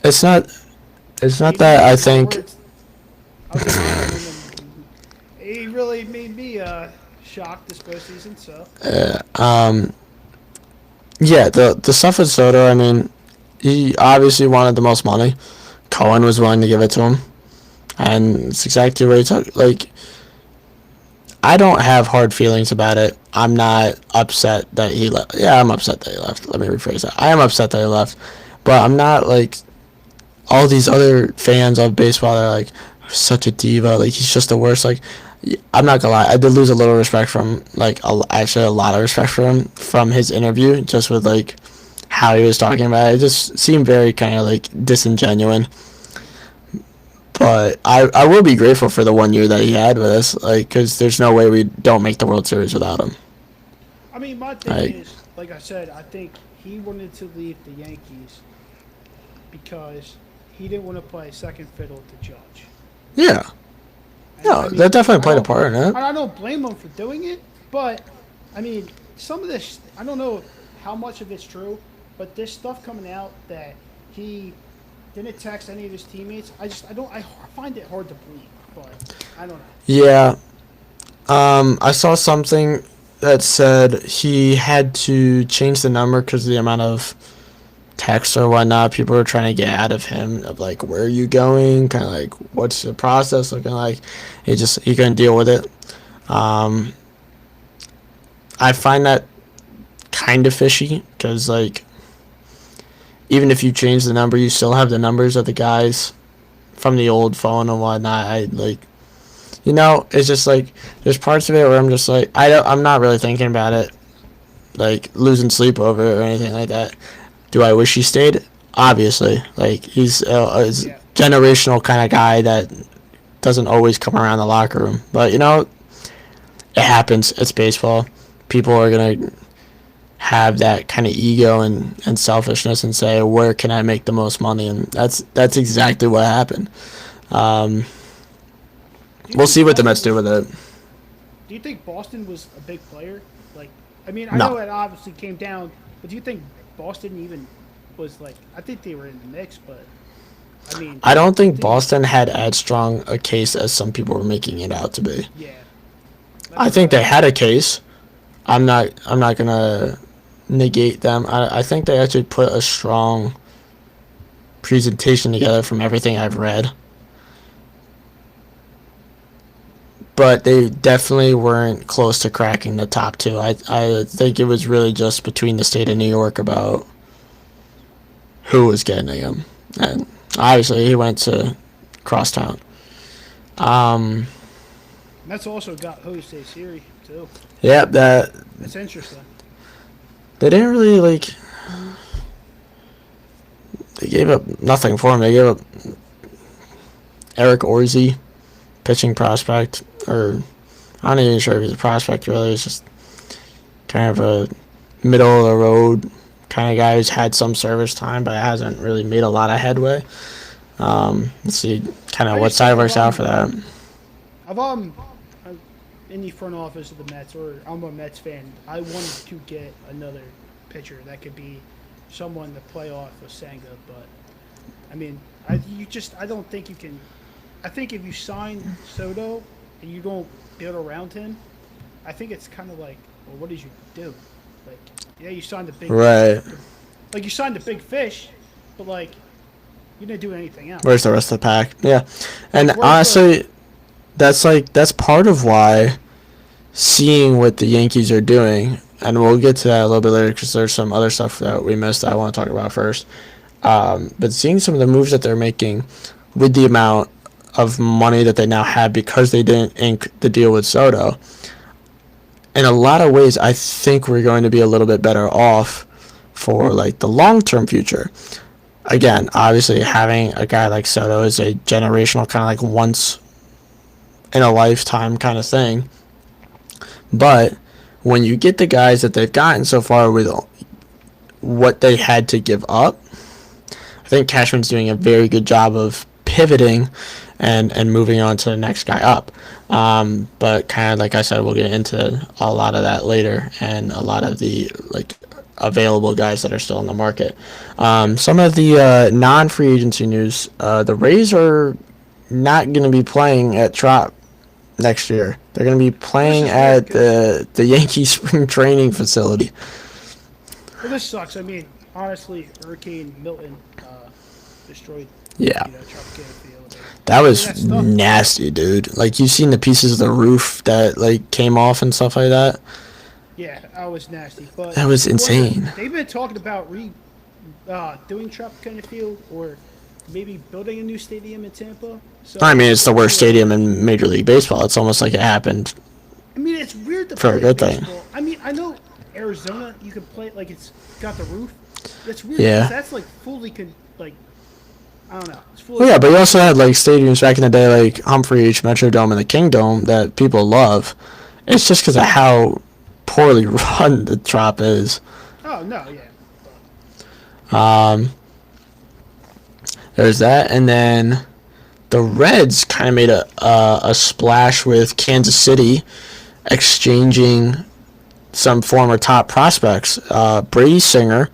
It's not that I think. He really made me shocked this postseason. So. Yeah, the stuff with Soto. I mean, he obviously wanted the most money. Cohen was willing to give it to him, and it's exactly what he took. Like, I don't have hard feelings about it. I'm not upset that he left. Yeah, I'm upset that he left. Let me rephrase that. I am upset that he left, but I'm not like all these other fans of baseball that are like, such a diva, like he's just the worst. Like, I'm not gonna lie, I did lose a little respect from actually a lot of respect for him from his interview, just with like how he was talking about it. It just seemed very kind of like disingenuous. But I will be grateful for the 1 year that he had with us, like, because there's no way we don't make the World Series without him. I mean, my thing is, like I said, I think he wanted to leave the Yankees because he didn't want to play second fiddle to Judge. Yeah. No, I mean, that definitely played a part in it. I don't blame him for doing it, but, I mean, some of this, I don't know how much of it's true, but this stuff coming out that he didn't text any of his teammates, I find it hard to believe, but I don't know. Yeah. I saw something that said he had to change the number because of the amount of text or whatnot people were trying to get out of him, of like, where are you going, kind of like, what's the process looking like. He couldn't deal with it. I find that kind of fishy because, like, even if you change the number, you still have the numbers of the guys from the old phone and whatnot. It's just like there's parts of it where I'm just like, I'm not really thinking about it, like losing sleep over it or anything like that. Do I wish he stayed? Obviously. Like, he's a generational kind of guy that doesn't always come around the locker room. But, it happens. It's baseball. People are going to have that kind of ego and selfishness and say, where can I make the most money? And that's exactly what happened. We'll see what the Mets do with it. Do you think Boston was a big player? Like, I mean, I No. know it obviously came down, but do you think Boston even was like? I think they were in the mix, but I mean, I don't think Boston had as strong a case as some people were making it out to be. Yeah, I think they had a case. I'm not gonna negate them. I think they actually put a strong presentation together from everything I've read. But they definitely weren't close to cracking the top two. I think it was really just between the state of New York about who was getting him. And obviously he went to Crosstown. Mets also got Jose Siri too. Yeah, that That's interesting. they didn't really like. They gave up nothing for him. They gave up Eric Orzi, pitching prospect, or I'm not even sure if he's a prospect really. He's just kind of a middle of the road kind of guy who's had some service time but hasn't really made a lot of headway. Let's see kind of what side works out for that. I'm in the front office of the Mets, or I'm a Mets fan. I wanted to get another pitcher that could be someone to play off with Senga, but I mean, I don't think you can. I think if you sign Soto and you don't build around him, I think it's kind of like, well, what did you do? Like, yeah, you signed the big Right. Like you signed the big fish, but like you didn't do anything else. Where's the rest of the pack? Yeah, and Where's honestly, that's part of why seeing what the Yankees are doing, and we'll get to that a little bit later because there's some other stuff that we missed that I want to talk about first. But seeing some of the moves that they're making with the amount of money that they now have because they didn't ink the deal with Soto, in a lot of ways, I think we're going to be a little bit better off for like the long-term future. Again, obviously having a guy like Soto is a generational kind of like once in a lifetime kind of thing. But when you get the guys that they've gotten so far with what they had to give up, I think Cashman's doing a very good job of pivoting and moving on to the next guy up. But kind of like I said, we'll get into a lot of that later and a lot of the like available guys that are still in the market. Some of the non-free agency news, the Rays are not going to be playing at Trop next year. They're going to be playing at the Yankee spring training facility. Well, this sucks. I mean, honestly, Hurricane Milton destroyed. Yeah. Tropicana Field. That was nasty, dude. Like, you've seen the pieces of the roof that like came off and stuff like that. Yeah, that was nasty. But that was insane. They've been talking about doing Tropicana Field or maybe building a new stadium in Tampa. So I mean, it's the worst stadium in Major League Baseball. It's almost like it happened. I mean, it's weird to for play a good baseball. thing. I mean, I know Arizona, you can play like it's got the roof. That's weird. Yeah. That's like fully I don't know. It's fully Well, yeah, but you also had like stadiums back in the day, like Humphrey H, Metrodome, and the Kingdome that people love. It's just because of how poorly run the Trop is. Oh no, yeah. There's that, and then the Reds kind of made a splash with Kansas City, exchanging some former top prospects. Brady Singer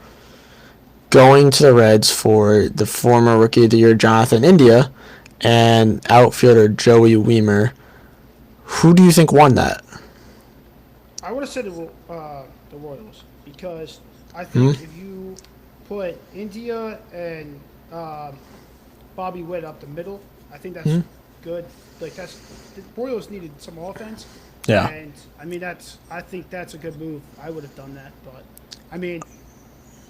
going to the Reds for the former Rookie of the Year Jonathan India and outfielder Joey Wiemer. Who do you think won that? I would have said the Royals because I think if you put India and Bobby Witt up the middle, I think that's good. Like the Royals needed some offense. Yeah. And I mean I think that's a good move. I would have done that, but I mean,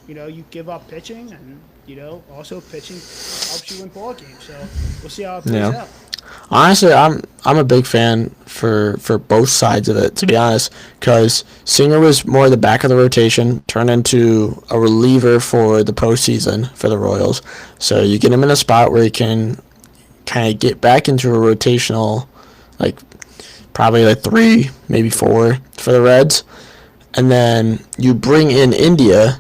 you give up pitching and also pitching helps you win ball games. So we'll see how it plays out. Honestly, I'm a big fan for both sides of it, to be honest, because Singer was more the back of the rotation, turned into a reliever for the postseason for the Royals. So you get him in a spot where he can kind of get back into a rotational, like probably like 3, maybe 4 for the Reds. and then you bring in India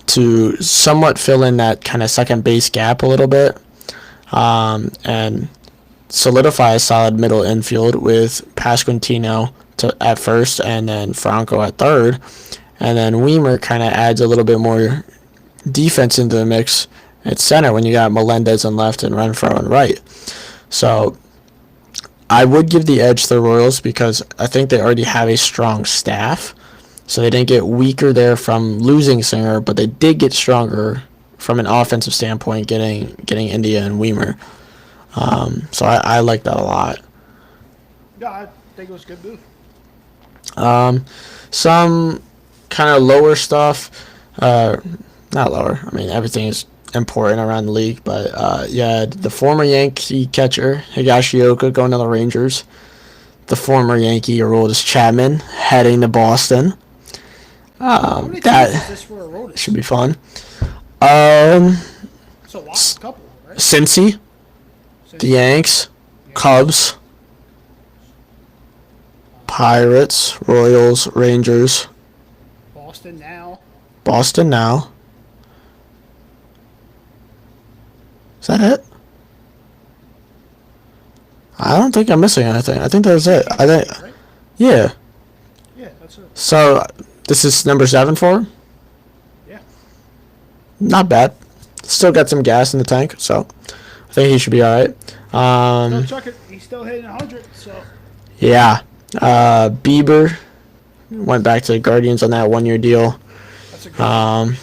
to somewhat fill in that kind of second base gap a little bit, and solidify a solid middle infield with Pasquantino at first and then Franco at third. And then Weimer kind of adds a little bit more defense into the mix at center when you got Melendez in left and Renfroe in right. So I would give the edge to the Royals because I think they already have a strong staff. So they didn't get weaker there from losing Singer, but they did get stronger from an offensive standpoint, getting India and Weimer. So I like that a lot. Yeah, I think it was a good move. Some kind of lower stuff, not lower. I mean, everything is important around the league, but yeah, the former Yankee catcher Higashioka going to the Rangers. The former Yankee Aroldis Chapman heading to Boston. That should be fun. So a couple, right? Cincy, the Yanks, Cubs, Pirates, Royals, Rangers, Boston now. Is that it? I don't think I'm missing anything. I think that's it. Yeah. Yeah, that's it. So this is number 7 for him? Yeah. Not bad. Still got some gas in the tank, so I think he should be all right. He's still hitting 100, so. Yeah. Bieber went back to the Guardians on that 1-year deal. That's a good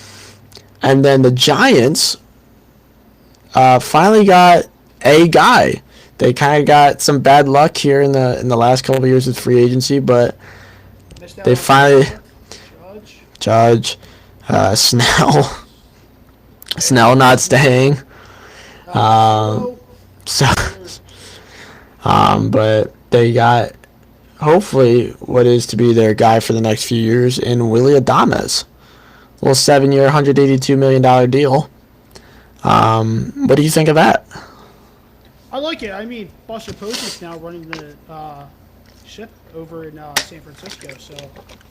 and then the Giants finally got a guy. They kind of got some bad luck here in the last couple of years with free agency, but they finally Judge, Snell. Snell not staying. But they got hopefully what is to be their guy for the next few years in Willy Adames. A little 7-year, $182 million deal. What do you think of that? I like it. I mean, Buster Posey's now running the ship over in San Francisco, so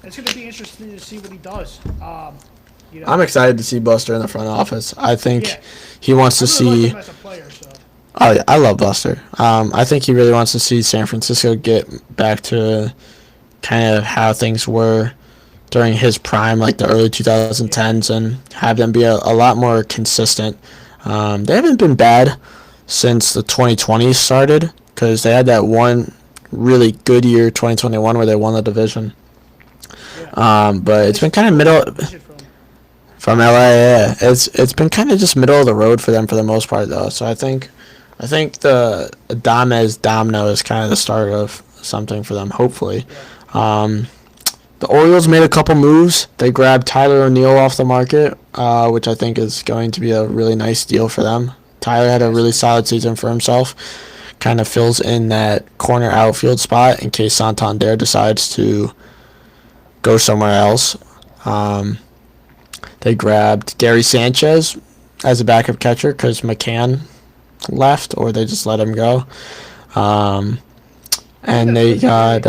it's going to be interesting to see what he does. I'm excited to see Buster in the front office. I think he wants to see. Like him as a player, so. Oh yeah, I love Buster. I think he really wants to see San Francisco get back to kind of how things were during his prime, like the early 2010s, and have them be a lot more consistent. They haven't been bad since the 2020s started because they had that one really good year, 2021, where they won the division. But it's been kind of middle from LA. Yeah, it's been kind of just middle of the road for them for the most part, though. So I think the Adames domino is kind of the start of something for them, hopefully. The Orioles made a couple moves. They grabbed Tyler O'Neill off the market, which I think is going to be a really nice deal for them. Tyler had a really solid season for himself. Kind of fills in that corner outfield spot in case Santander decides to go somewhere else. They grabbed Gary Sanchez as a backup catcher because McCann left, or they just let him go. And they got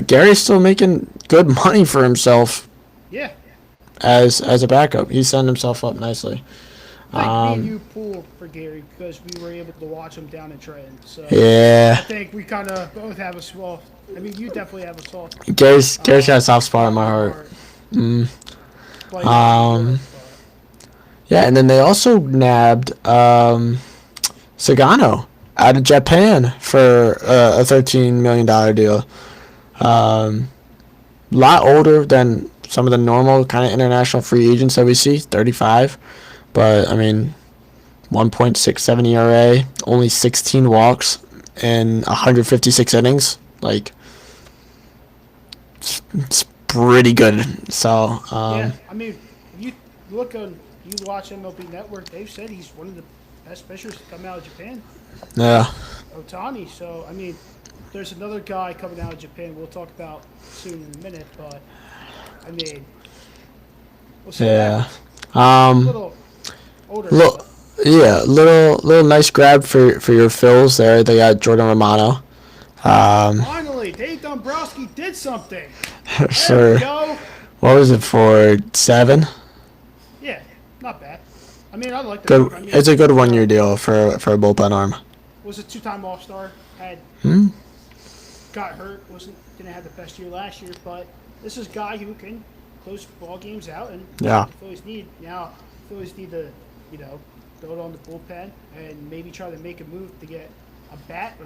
Gary's still making good money for himself. Yeah. As a backup, he's setting himself up nicely. Me and you pulled for Gary because we were able to watch him down in Trenton. So yeah. I think we kind of both have a soft. I mean, you definitely have a soft. Gary's got a soft spot in my heart. Yeah, and then they also nabbed Sagano out of Japan for a $13 million deal. Lot older than some of the normal kind of international free agents that we see, 35. But, I mean, 1.67 ERA, only 16 walks in 156 innings. Like, it's pretty good. So, yeah, I mean, you watch MLB Network, they've said he's one of the best pitchers to come out of Japan. Yeah. Ohtani. So, I mean, there's another guy coming out of Japan we'll talk about soon in a minute, but, I mean, we'll see. Yeah. A little older. Little nice grab for your Phils there. They got Jordan Romano. Finally. finally, Dave Dombrowski did something. There For we go. what was it for 7? Yeah, not bad. I mean, I like the Good. move. I mean, It's a good 1-year deal for a bullpen arm. Was a 2-time All-Star. Had got hurt. Didn't have the best year last year, but this is a guy who can close ball games out, and Yeah. the Phillies need to build on the bullpen and maybe try to make a move to get a bat or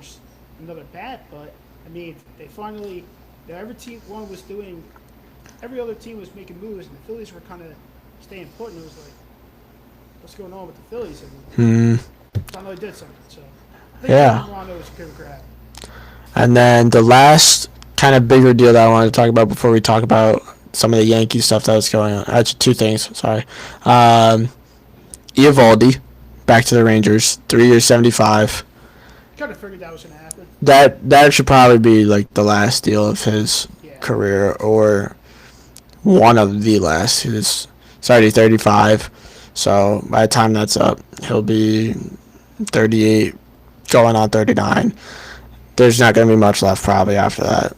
another bat. But I mean, they finally, every other team was making moves, and the Phillies were kind of staying put, and it was like, what's going on with the Phillies? And finally did something. So I think Toronto was a good grab. And then the last kind of bigger deal that I wanted to talk about before we talk about some of the Yankee stuff that was going on. Actually, 2 things. Sorry. Eovaldi, back to the Rangers, 3 years, 75. Kind of figured that was going to happen. That should probably be like the last deal of his career, or one of the last. He's already 35, so by the time that's up, he'll be 38, going on 39. There's not going to be much left probably after that.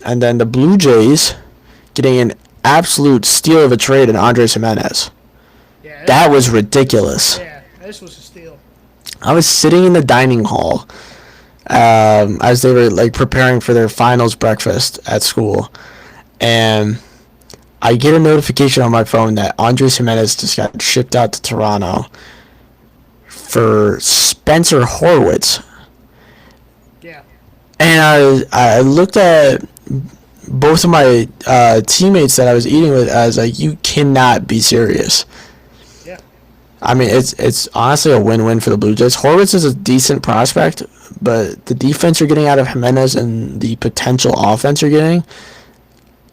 And then the Blue Jays getting an absolute steal of a trade in Andres Jimenez. Yeah, that was ridiculous. Yeah, this was a steal. I was sitting in the dining hall as they were like preparing for their finals breakfast at school, and I get a notification on my phone that Andres Jimenez just got shipped out to Toronto for Spencer Horwitz. Yeah. And I looked at both of my teammates that I was eating with. I was like, you cannot be serious. Yeah. I mean, it's honestly a win-win for the Blue Jays. Horwitz is a decent prospect, but the defense you're getting out of Jimenez and the potential offense you're getting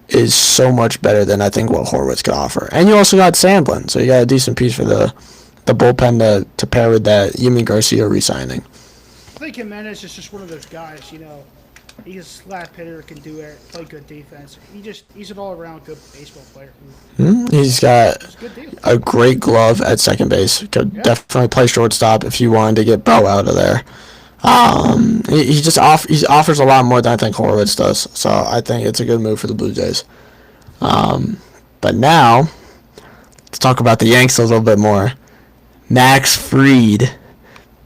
is so much better than I think what Horwitz could offer. And you also got Sandlin, so you got a decent piece for the bullpen to pair with that Yimi Garcia re-signing. I think Jimenez is just one of those guys, he's a slap hitter, can play good defense. He's an all-around good baseball player. He's got a great glove at second base. Could definitely play shortstop if you wanted to get Bo out of there. He just offers a lot more than I think Horwitz does. So I think it's a good move for the Blue Jays. But now, let's talk about the Yanks a little bit more. Max Fried,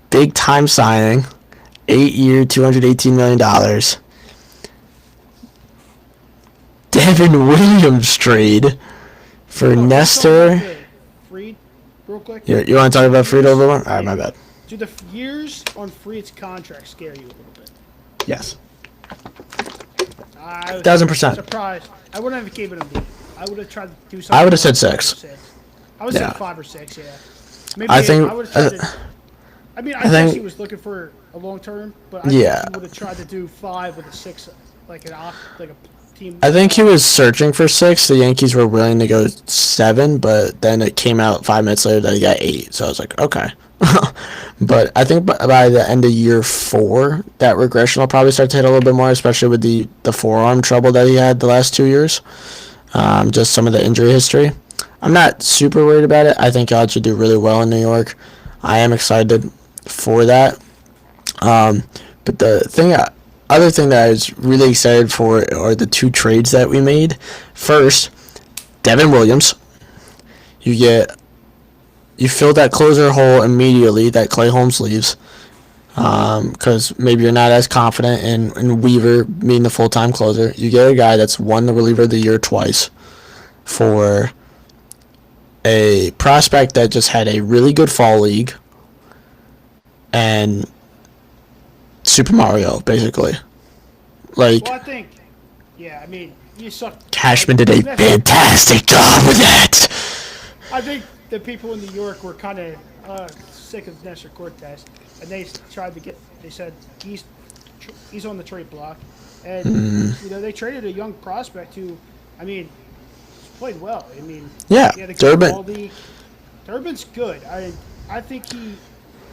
big time signing, 8-year, $218 million. Devin Williams trade for Nestor. Fried, real quick. You want to talk about Fried a little bit more? All right, my bad. Do the years on Fried's contract scare you a little bit? Yes. 1,000%. Surprised. I wouldn't have given him the. I would have tried to do something. I would have said 6. I would have said 5 or 6. Yeah. Maybe I think. I would have tried to. I mean, I think he was looking for a long term, but I think he would have tried to do 5 with a 6, like a team. I think he was searching for 6. The Yankees were willing to go 7, but then it came out 5 minutes later that he got 8. So I was like, okay. But I think by the end of year 4, that regression will probably start to hit a little bit more, especially with the forearm trouble that he had the last 2 years. Just some of the injury history. I'm not super worried about it. I think he'll actually do really well in New York. I am excited for that. But the other thing that I was really excited for are the 2 trades that we made. First, Devin Williams. You fill that closer hole immediately that Clay Holmes leaves, because maybe you're not as confident in Weaver being the full-time closer. You get a guy that's won the reliever of the year twice for a prospect that just had a really good fall league and Super Mario, basically. Like, well, I think, I mean, you suck. Cashman did a fantastic job with that. I think the people in New York were kind of sick of Nestor Cortez, and they tried to they said he's on the trade block, and they traded a young prospect who, I mean, played well. I mean, he had a good Durbin. Durbin's good. I think he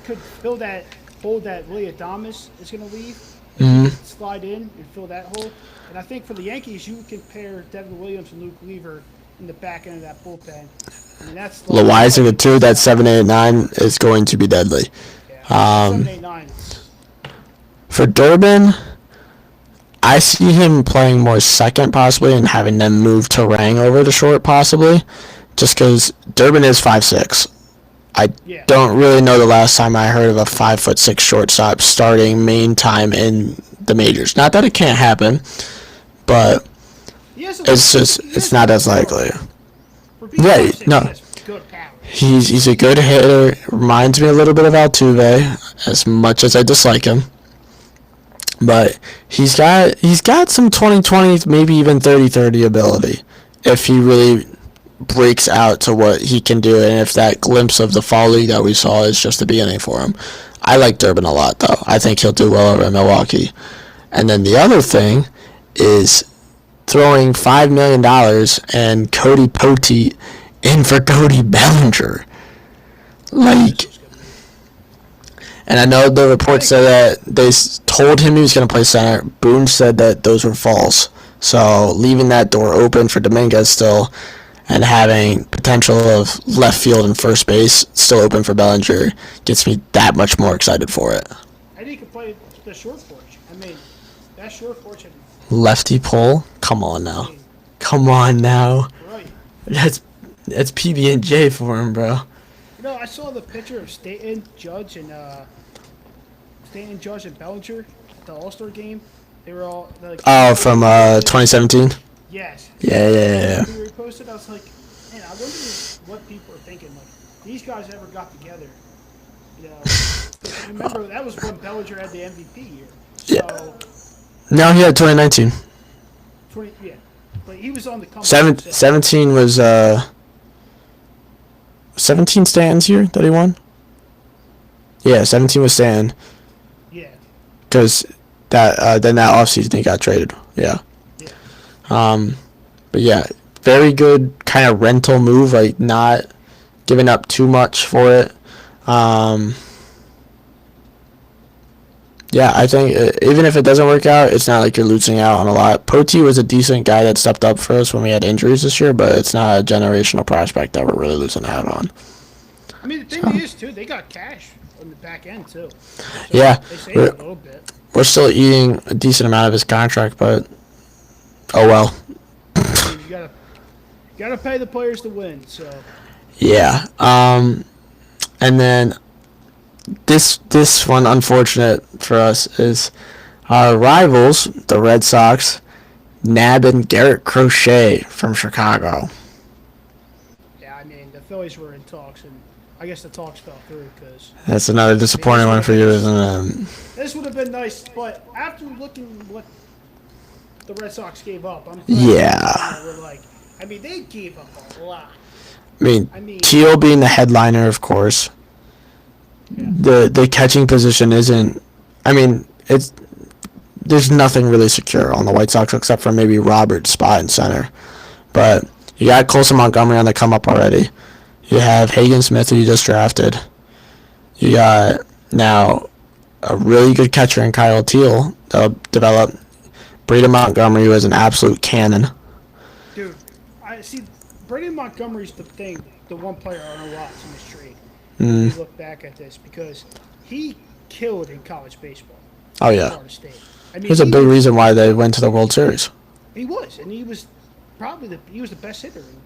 could fill that hole that Willie Adames is going to leave. He could slide in and fill that hole. And I think for the Yankees, you can pair Devin Williams and Luke Weaver in the back end of that bullpen. I mean, that's Loizaga too. That 7-8-9 is going to be deadly. 7-8-9. For Durbin, I see him playing more second possibly and having them move Terang over to short possibly, just because Durbin is 5'6". I Yeah. don't really know the last time I heard of a 5'6" shortstop starting main time in the majors. Not that it can't happen, but it's not as likely. Yeah, no. He's a good hitter. Reminds me a little bit of Altuve, as much as I dislike him. But he's got some 20/20, maybe even 30/30 ability if he really breaks out to what he can do, and if that glimpse of the fall league that we saw is just the beginning for him. I like Durbin a lot, though. I think he'll do well over in Milwaukee. And then the other thing is throwing $5 million and Cody Poteet in for Cody Bellinger. Like, and I know the report said that they told him he was going to play center. Boone said that those were false. So leaving that door open for Dominguez still, and having potential of left field and first base still open for Bellinger gets me that much more excited for it. And he could play the short porch. I mean, that short porch. Lefty pull? Come on now. Come on now. Right. That's PB&J for him, bro. You know, I saw the picture of Stanton, Judge, and Bellinger at the All-Star game. They were all like, from 2017. Yes. Yeah. We reposted. I was like, man, I wonder what people are thinking. Like, these guys ever got together? You know, remember that was when Bellinger had the MVP year. So, yeah. No, he had 2019. 20, yeah, but he was on the comeback. 17 was 17 Stanton's year that he won. Yeah, 17 was Stanton. Yeah. Because that then that offseason he got traded. Yeah. But yeah, very good kind of rental move, like not giving up too much for it. Yeah, I think even if it doesn't work out, it's not like you're losing out on a lot. Poteet was a decent guy that stepped up for us when we had injuries this year, but it's not a generational prospect that we're really losing out on. I mean, the thing is, too, they got cash on the back end, too. So yeah. They saved a little bit. We're still eating a decent amount of his contract, but oh well. I mean, you gotta pay the players to win, so. Yeah. And then this one, unfortunate for us, is our rivals, the Red Sox, nabbing Garrett Crochet from Chicago. Yeah, I mean, the Phillies were in talks, and I guess the talks fell through because. That's another disappointing one for you, isn't it? This would have been nice, but after looking what the Red Sox gave up, I'm we're like, I mean, they gave up a lot. I mean, Teal being the headliner, of course. Yeah. The catching position isn't. I mean, there's nothing really secure on the White Sox except for maybe Robert's spot in center. But you got Colson Montgomery on the come up already. You have Hagen Smith, who you just drafted. You got now a really good catcher in Kyle Teal that'll develop. Braden Montgomery, who is an absolute cannon. Dude, I see. Braden Montgomery's the one player I want to watch in this trade. You look back at this because he killed in college baseball. Oh yeah. Florida State. I mean, there's a big reason why they went to the World Series. He was, and he was probably the best hitter in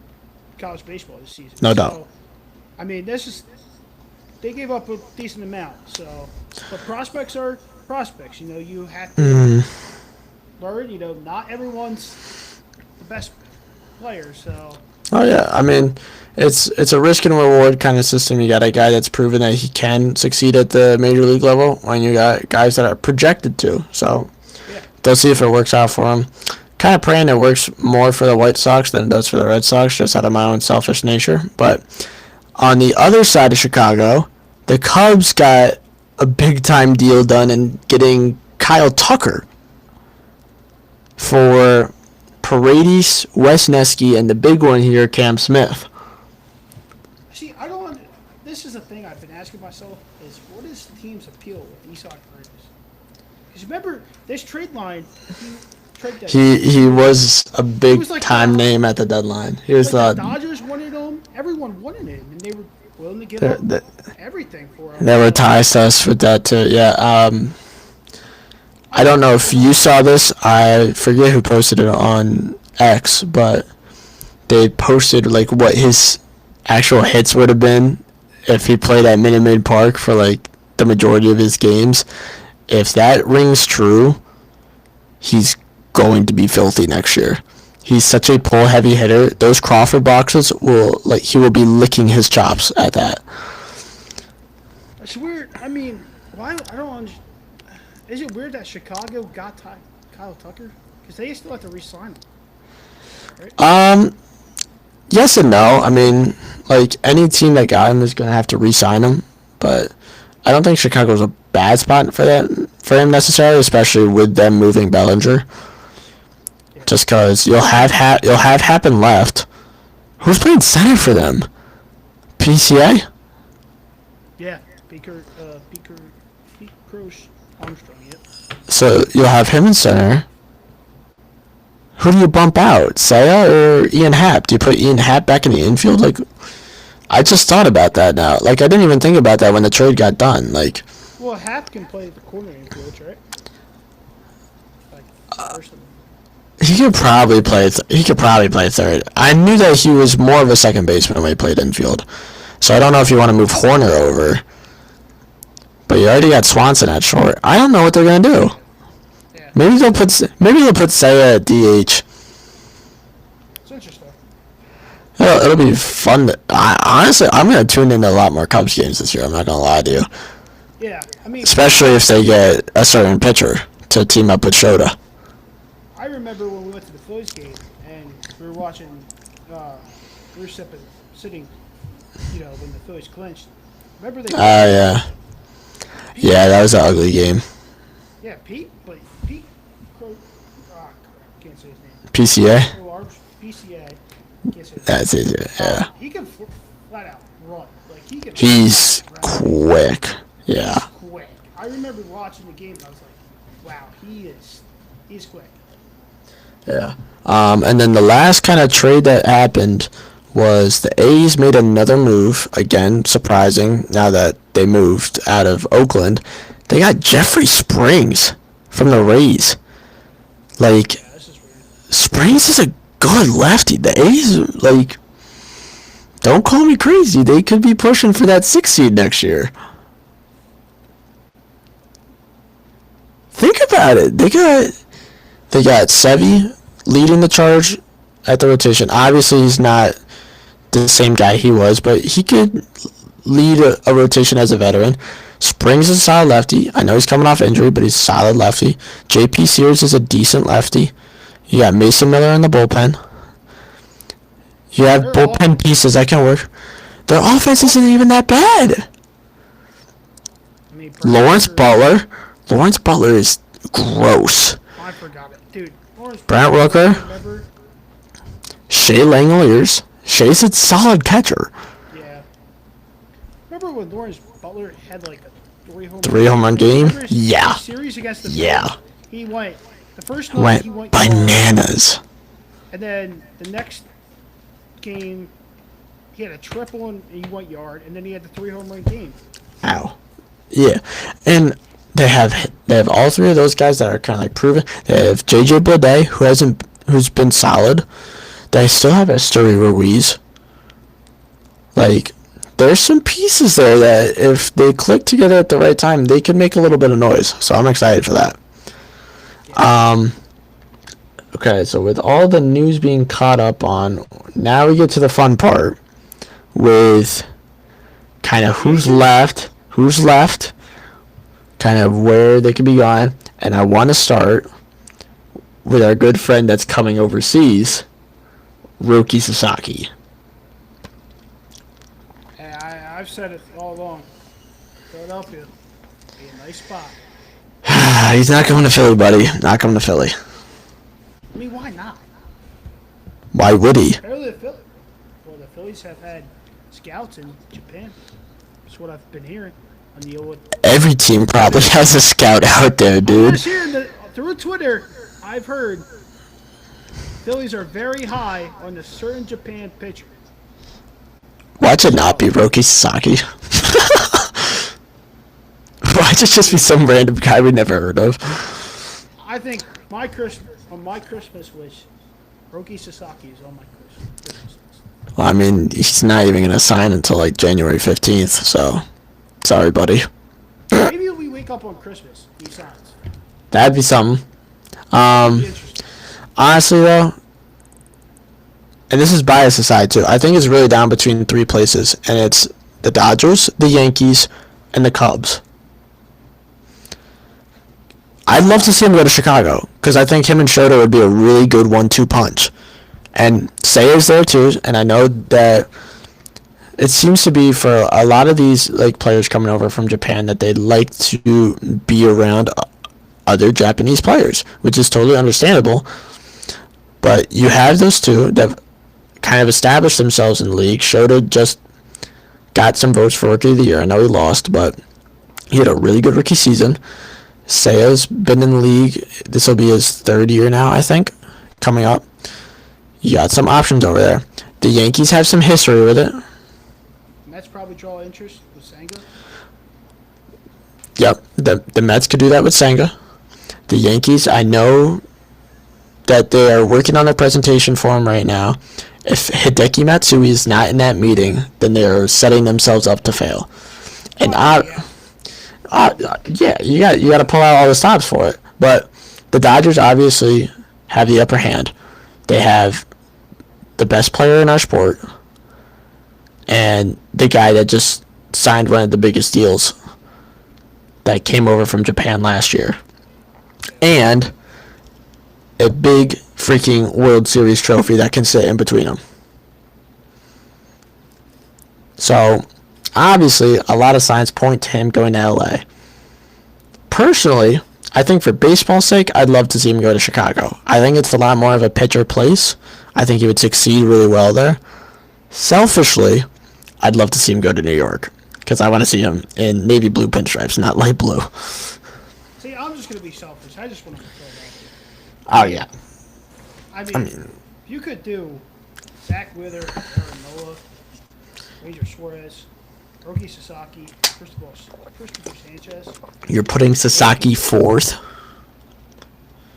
college baseball this season. No doubt. I mean, they gave up a decent amount. So, but prospects are prospects. You know, you have to learn. You know, not everyone's the best player. So. Oh yeah, I mean, it's a risk and reward kind of system. You got a guy that's proven that he can succeed at the major league level, and you got guys that are projected to. So, they'll see if it works out for him. Kind of praying it works more for the White Sox than it does for the Red Sox, just out of my own selfish nature. But on the other side of Chicago, the Cubs got a big-time deal done in getting Kyle Tucker for Paredes, Wesneski, and the big one here, Cam Smith. See, this is the thing I've been asking myself is what is the team's appeal with Isaac Paredes? Because remember, this trade line, he was a big-time name at the deadline. He was the Dodgers wanted him. Everyone wanted him, and they were willing to give up everything for him. There were ties to us with that, too, yeah. I don't know if you saw this. I forget who posted it on X, but they posted like what his actual hits would have been if he played at Minute Maid Park for like the majority of his games. If that rings true, he's going to be filthy next year. He's such a pull heavy hitter. Those Crawford boxes he will be licking his chops at that. It's weird. I mean, why? I don't understand. Is it weird that Chicago got Kyle Tucker? Because they still have to re-sign him. Right? Yes and no. I mean, like any team that got him is going to have to re-sign him, but I don't think Chicago's a bad spot for him necessarily, especially with them moving Bellinger. Yeah. Just because you'll have Happen left. Who's playing center for them? PCA? Yeah, Beaker Armstrong. Yep. So you'll have him in center. Who do you bump out, Saya or Ian Happ? Do you put Ian Happ back in the infield? Like, I just thought about that now. Like, I didn't even think about that when the trade got done. Like, well, Happ can play the corner infield, right? Like, he could probably play. He could probably play third. I knew that he was more of a second baseman when he played infield. So I don't know if you want to move Horner over. But you already got Swanson at short. I don't know what they're gonna do. Yeah. Maybe they'll put Saya at DH. It's interesting. It'll be fun. Honestly, I'm gonna tune into a lot more Cubs games this year. I'm not gonna lie to you. Yeah, I mean, especially if they get a certain pitcher to team up with Shota. I remember when we went to the Phillies game and we were watching. We were sitting, when the Phillies clinched. Remember they? Yeah. Yeah, that was an ugly game. Yeah, Pete. Can't say his name. PCA? PCA. Can't say his That's easier, yeah. He can flat out run. Like, he's quick. Yeah. He's quick. I remember watching the game and I was like, wow, he's quick. Yeah. And then the last kind of trade that happened was the A's made another move, again, surprising, now that they moved out of Oakland. They got Jeffrey Springs from the Rays. Like, Yeah, this is weird. Springs is a good lefty. The A's, like, don't call me crazy. They could be pushing for that 6th seed next year. Think about it. They got Sevy leading the charge at the rotation. Obviously, he's not the same guy he was, but he could lead a rotation as a veteran. Springs is a solid lefty. I know he's coming off injury, but he's a solid lefty. J.P. Sears is a decent lefty. You got Mason Miller in the bullpen. You have bullpen pieces that can work. Their offense isn't even that bad. I mean, Lawrence Butler is gross. I forgot it. Dude, Brent Rooker. Remember? Shea Langoliers. Shea's a solid catcher. Yeah. Remember when Lawrence Butler had like a 3 home run game? Yeah. Series against the Yeah. Phillies? He went the first night. He went bananas. And then the next game, he had a triple and he went yard, and then he had the 3 home run game. Ow. Yeah, and they have all three of those guys that are kind of like proven. They have J.J. Bleday, who's been solid. They still have Esteury Ruiz. Like, there's some pieces there that if they click together at the right time, they could make a little bit of noise. So I'm excited for that. Okay, so with all the news being caught up on, now we get to the fun part with kind of who's left, kind of where they could be going. And I want to start with our good friend that's coming overseas, Roki Sasaki. Hey, I've said it all along. Philadelphia, be a nice spot. He's not coming to Philly, buddy. Not coming to Philly. I mean, why not? Why would he? Apparently the Phillies have had scouts in Japan. That's what I've been hearing on the old. Every team probably has a scout out there, I dude. was hearing through Twitter, I've heard Phillies are very high on the certain Japan pitcher. Watch it not be Roki Sasaki. Watch it just be some random guy we never heard of. I think on my Christmas wish, Roki Sasaki is on my Christmas list. Well, I mean, he's not even going to sign until like January 15th, so sorry, buddy. Maybe we wake up on Christmas, he signs. That'd be something. That'd be interesting. Honestly, though, and this is bias aside, too, I think it's really down between three places, and it's the Dodgers, the Yankees, and the Cubs. I'd love to see him go to Chicago, because I think him and Shota would be a really good 1-2 punch. And Seiya's there too, and I know that it seems to be for a lot of these like players coming over from Japan that they like to be around other Japanese players, which is totally understandable. But you have those two that kind of established themselves in the league. Shota just got some votes for Rookie of the Year. I know he lost, but he had a really good rookie season. Seiya's been in the league. This will be his third year now, I think, coming up. You got some options over there. The Yankees have some history with it. Mets probably draw interest with Senga. Yep, the Mets could do that with Senga. The Yankees, I know that they are working on a presentation for him right now. If Hideki Matsui is not in that meeting, then they are setting themselves up to fail. And yeah, you got to pull out all the stops for it. But the Dodgers obviously have the upper hand. They have the best player in our sport and the guy that just signed one of the biggest deals that came over from Japan last year. And a big freaking World Series trophy that can sit in between them. So, obviously, a lot of signs point to him going to LA. Personally, I think for baseball's sake, I'd love to see him go to Chicago. I think it's a lot more of a pitcher place. I think he would succeed really well there. Selfishly, I'd love to see him go to New York because I want to see him in navy blue pinstripes, not light blue. See, I'm just going to be selfish. I just want him to Philadelphia. Oh, yeah. I mean, if you could do Zach Wither, Aaron Nola, Ranger Suarez, Roki Sasaki, Christopher Sanchez. You're putting Sasaki fourth?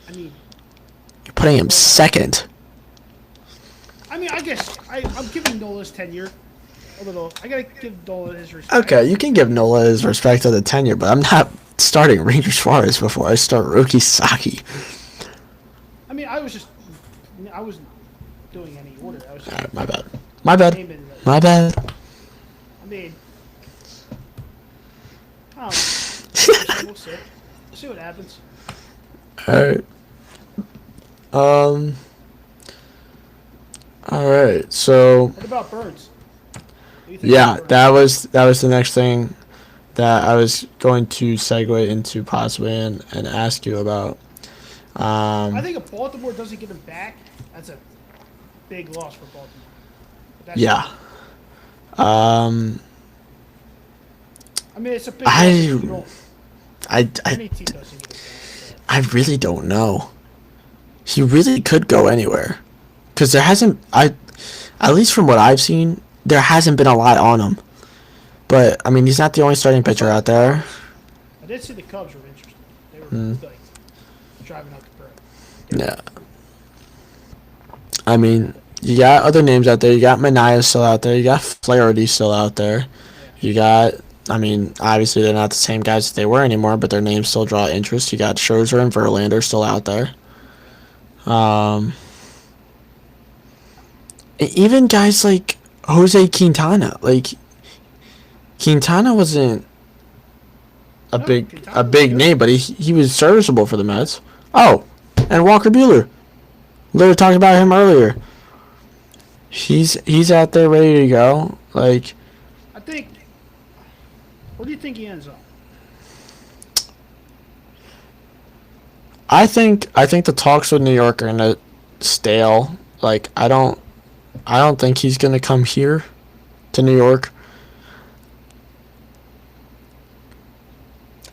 I mean, you're putting him second. I mean, I guess I'm giving Nola's tenure a little. I gotta give Nola his respect. Okay, you can give Nola his respect to the tenure, but I'm not starting Ranger Suarez before I start Roki Sasaki. I mean, I wasn't doing any order. I was just my bad. My bad. I mean, I don't know. We'll see. We'll see what happens. Alright. Alright, so What about Burns? yeah, that was the next thing that I was going to segue into possibly and ask you about. I think if Baltimore doesn't get him back, that's a big loss for Baltimore. Yeah. I mean, it's a big loss if you don't. Any team doesn't get him back. So. I really don't know. He really could go anywhere, because there hasn't. At least from what I've seen, there hasn't been a lot on him. But I mean, he's not the only starting pitcher out there. I did see the Cubs were interested. They were like driving out the bird. Yeah. I mean, you got other names out there. You got Manaea still out there. You got Flaherty still out there. You got, I mean, obviously they're not the same guys that they were anymore, but their names still draw interest. You got Scherzer and Verlander still out there. Even guys like Jose Quintana. Like, Quintana wasn't a big name, but he was serviceable for the Mets. Oh, and Walker Buehler. Literally talked about him earlier. He's out there ready to go. Like, I think. What do you think he ends up? I think the talks with New York are gonna stale. Like, I don't think he's gonna come here to New York.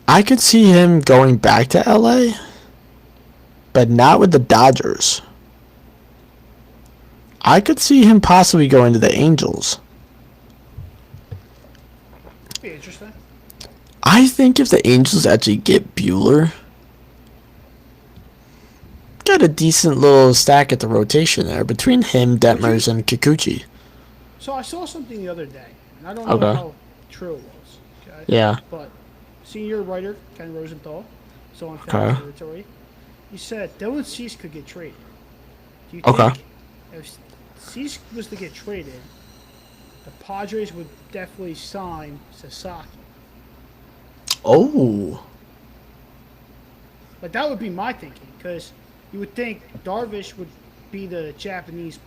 I could see him going back to LA, but not with the Dodgers. I could see him possibly going to the Angels. Be interesting. I think if the Angels actually get Buehler, got a decent little stack at the rotation there between him, Detmers, and Kikuchi. So I saw something the other day, and I don't know Okay. how true it was. Okay. Yeah. But senior writer Ken Rosenthal, so on Okay. foul territory, he said Dylan Cease could get traded. Do you Okay. think if Cease was to get traded, the Padres would definitely sign Sasaki? Oh. But that would be my thinking, because you would think Darvish would be the Japanese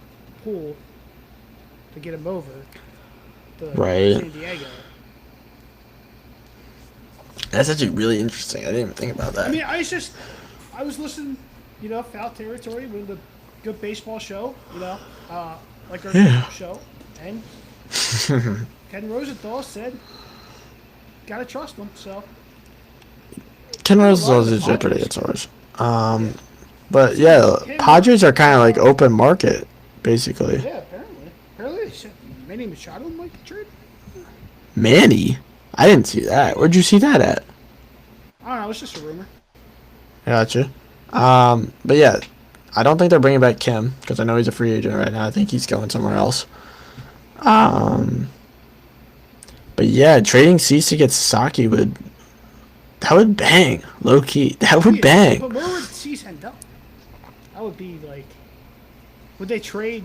pool to get him over to Right. San Diego. That's actually really interesting. I didn't even think about that. I mean, I was listening, Foul Territory with a good baseball show, like our Yeah. show, and Ken Rosenthal said, gotta trust him. So Ken Rosenthal's the usually pretty Padres- good source. But yeah, Padres are kind of like open market, basically. yeah, apparently they said Manny Machado might get traded. Manny? I didn't see that. Where'd you see that at? I don't know, it's just a rumor. Gotcha. But yeah, I don't think they're bringing back Kim because I know he's a free agent right now. I think he's going somewhere else. But yeah, trading Cease to get Sasaki would bang, low key. That would Yeah, bang. But where would Cease end up? That would be like, would they trade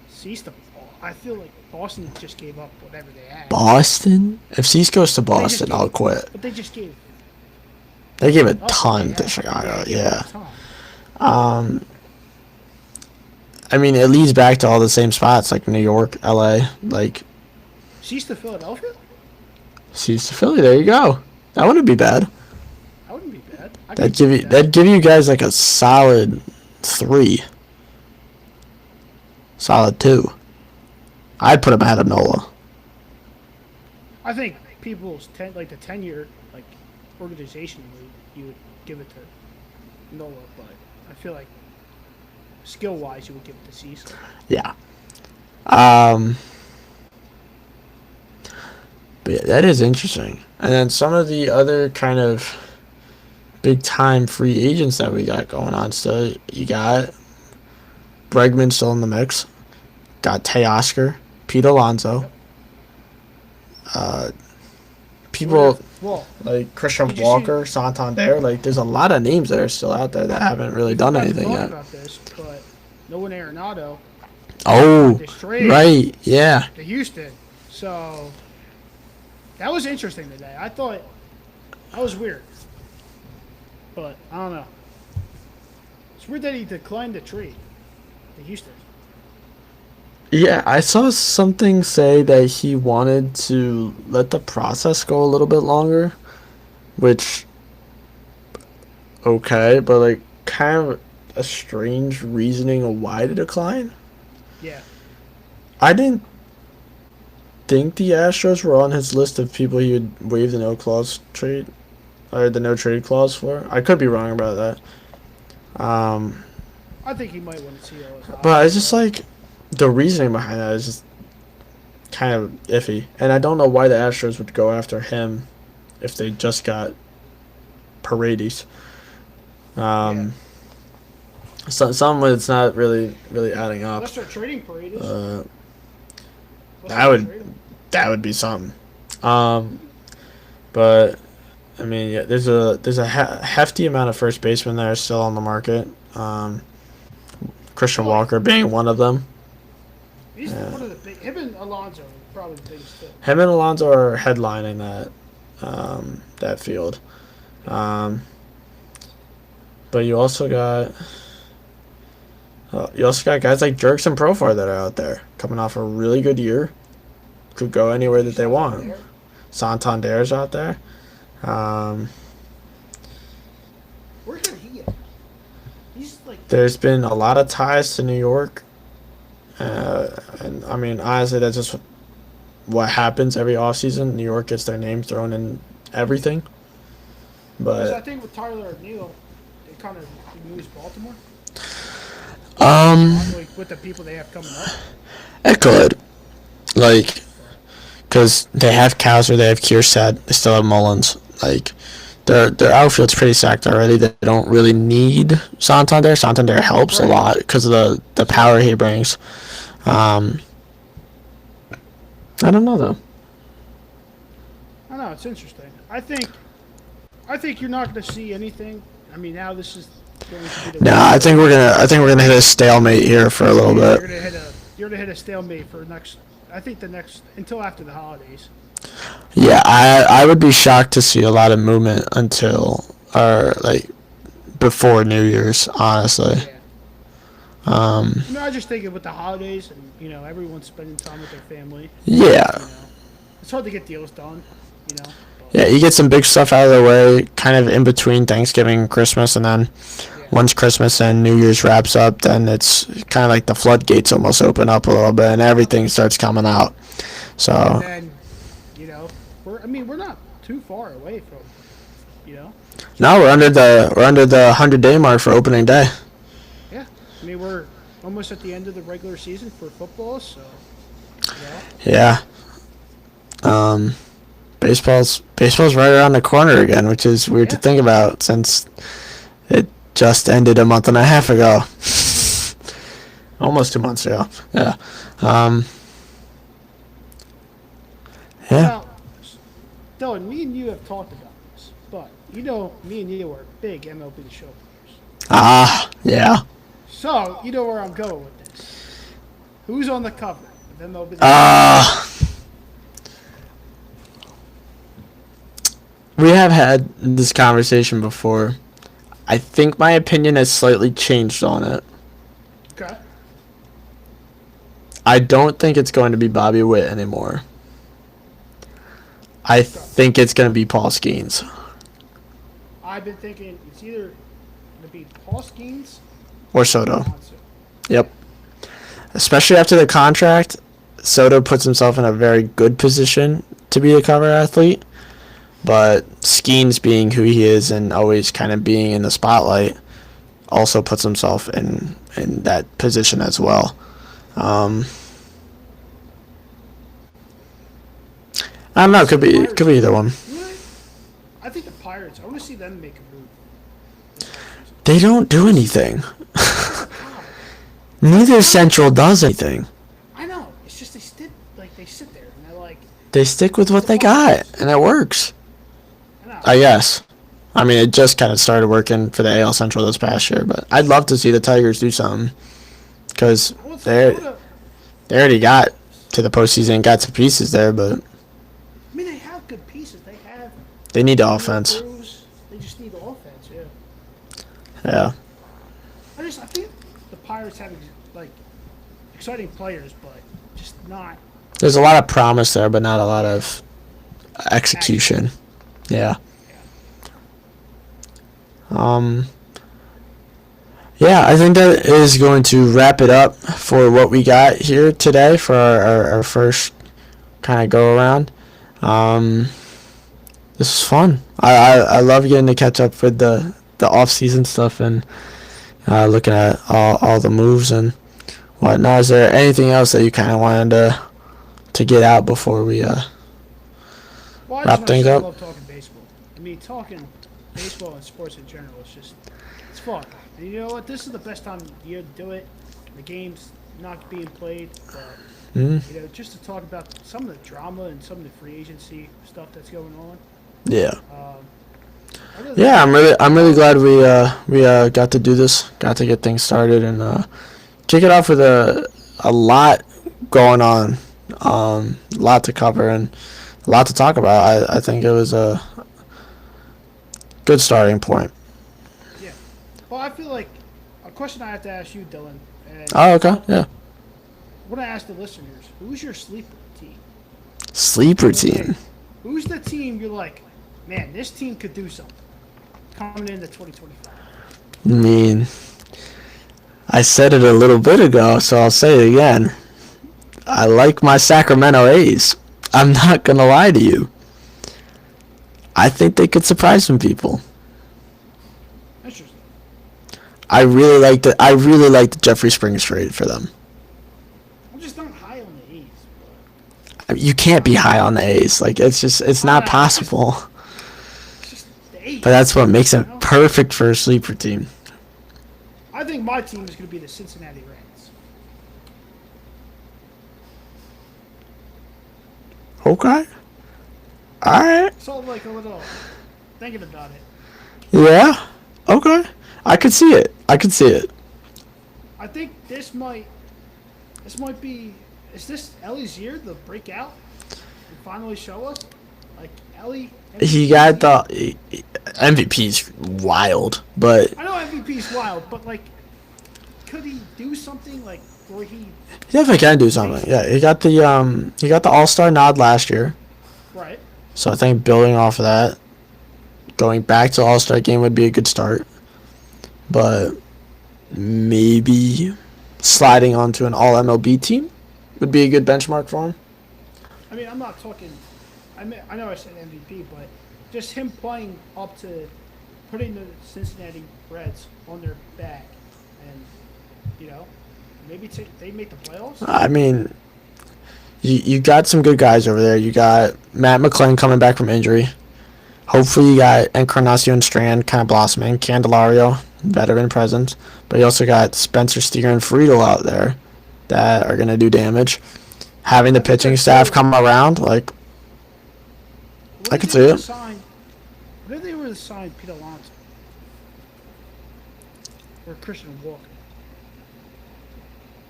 Cease to? I feel like Boston just gave up whatever they had. Boston? If Cease goes to They just Boston, gave- I'll quit. But they just gave. They gave a up ton what to they had. Chicago. They gave Yeah. up a ton. I mean, it leads back to all the same spots like New York, LA, like Cease to Philadelphia? Cease to Philly. There you go. That wouldn't be bad. That wouldn't be bad. I could That'd give you guys like a solid 3, solid 2. I'd put him ahead of Nola. I think people's the tenure organization you would give it to Nola, but I feel like skill wise you would give it to Cease. Yeah. But yeah, that is interesting. And then some of the other kind of big time free agents that we got going on still. You got Bregman still in the mix. Got Teoscar, Pete Alonso. People Well, like Christian Did you Walker, Santander. Like, there's a lot of names that are still out there that haven't really done we anything talked yet. about this, but Nolan Arenado Oh, this trade right. Yeah. to Houston. So that was interesting today. I thought that was weird, but I don't know. It's weird that he declined the trade to Houston. Yeah, I saw something say that he wanted to let the process go a little bit longer, which, okay, but like kind of a strange reasoning of why to decline. Yeah, I didn't think the Astros were on his list of people he would waive the no clause trade or the no trade clause for. I could be wrong about that. I think he might want to see those. But it's just like the reasoning behind that is just kind of iffy, and I don't know why the Astros would go after him if they just got Paredes. So some it's not really adding up. Unless they're trading Paredes. That would be something. But I mean, yeah, there's a hefty amount of first basemen that are still on the market. Christian Walker being one of them. He's one of the big. Him and Alonso are probably the biggest two. Him and Alonso are headlining that field. But you also got guys like Jerks and Profar that are out there coming off a really good year. Could go anywhere that they want. Santander's out there. Where's he at? He's like. There's been a lot of ties to New York. And I mean, honestly, that's just what happens every offseason. New York gets their name thrown in everything. Because I But think with Tyler O'Neill, they kind of moves Baltimore. Like with the people they have coming up. it could, like, because they have Kauser, they have Kierstead, they still have Mullins. Like, their outfield's pretty stacked already. They don't really need Santander. Santander helps a lot because of the power he brings. I don't know though. I know it's interesting. I think you're not going to see anything. I mean, now this is going to be the. No, I think we're gonna hit a stalemate here for a little bit. You're gonna hit a stalemate for next. I think the next until after the holidays. Yeah, I would be shocked to see a lot of movement until or like before New Year's, honestly. Yeah. I just thinking with the holidays and everyone's spending time with their family. Yeah. It's hard to get deals done. But, Yeah, you get some big stuff out of the way, kind of in between Thanksgiving and Christmas, and then once Christmas and New Year's wraps up, then it's kind of like the floodgates almost open up a little bit, and everything starts coming out. So. And we're not too far away from. No, we're under the 100-day mark for opening day. Yeah, we're almost at the end of the regular season for football, so. Yeah. Baseball's right around the corner again, which is weird to think about since it just ended a month and a half ago. Almost 2 months ago. Yeah. Yeah. Now, Dylan, me and you have talked about this, but me and you are big MLB show players. Yeah. So, where I'm going with this. Who's on the cover of MLB? We have had this conversation before. I think my opinion has slightly changed on it. Okay. I don't think it's going to be Bobby Witt anymore. I think it's going to be Paul Skeens. I've been thinking it's either going to be Paul Skeens or Soto. Yep. Especially after the contract, Soto puts himself in a very good position to be a cover athlete. But Skeens, being who he is and always kind of being in the spotlight, also puts himself in that position as well. I don't know. Could be either one. I think the Pirates. I want to see them make a move. They don't do anything. Neither Central does anything. I know. It's just they sit there and they're like. They stick with what they got, and it works. I guess. I mean, it just kind of started working for the AL Central this past year, but I'd love to see the Tigers do something because they already got to the postseason and got some pieces there, but they have good pieces. They need the offense. They just need the offense. Yeah. I think the Pirates have exciting players, but just not. There's a lot of promise there, but not a lot of execution. Yeah. Yeah, I think that is going to wrap it up for what we got here today for our first kind of go around. This was fun. I love getting to catch up with the off-season stuff and looking at all the moves and whatnot. Is there anything else that you kind of wanted to get out before we wrap things up? I love talking baseball. Talking baseball and sports in general is it's fun. And you know what? This is the best time of year to do it. The game's not being played, but just to talk about some of the drama and some of the free agency stuff that's going on. Yeah. Yeah, I'm really glad we got to do this, got to get things started and kick it off with a lot going on, a lot to cover and a lot to talk about. I think it was a good starting point. Yeah. Well, I feel like a question I have to ask you, Dylan. Oh, okay. Yeah. I want to ask the listeners, who's your sleeper team? Sleeper team? Who's the team you're like, man, this team could do something coming into 2025? I said it a little bit ago, so I'll say it again. I like my Sacramento A's. I'm not going to lie to you. I think they could surprise some people. Interesting. I really like the Jeffrey Springs trade for them. I'm just not high on the A's. You can't be high on the A's. It's not possible. The 8. But that's what makes You it know? perfect for a sleeper team. I think my team is going to be the Cincinnati Reds. Okay. All right. So like a little thinking about it. Yeah. Okay. I could see it. I could see it. I think this might be. Is this Ellie's year to break out and finally show us? Like Ellie. He got the MVP's wild, but I know MVP's wild, but like, could he do something like where he? he definitely can do something. Yeah, he got the All-Star nod last year, Right. so I think building off of that, going back to the All-Star game would be a good start. But maybe sliding onto an All MLB team would be a good benchmark for him. I mean, I'm not talking. I know I said MVP, but just him playing up to putting the Cincinnati Reds on their back, and maybe they make the playoffs. I mean, you got some good guys over there. You got Matt McClain coming back from injury. Hopefully you got Encarnacion Strand kind of blossoming. Candelario, veteran presence. But you also got Spencer Steer and Friedel out there that are going to do damage. Having the pitching staff come around, like, I could see it. What if they were to sign Pete Alonso? Or Christian Walker?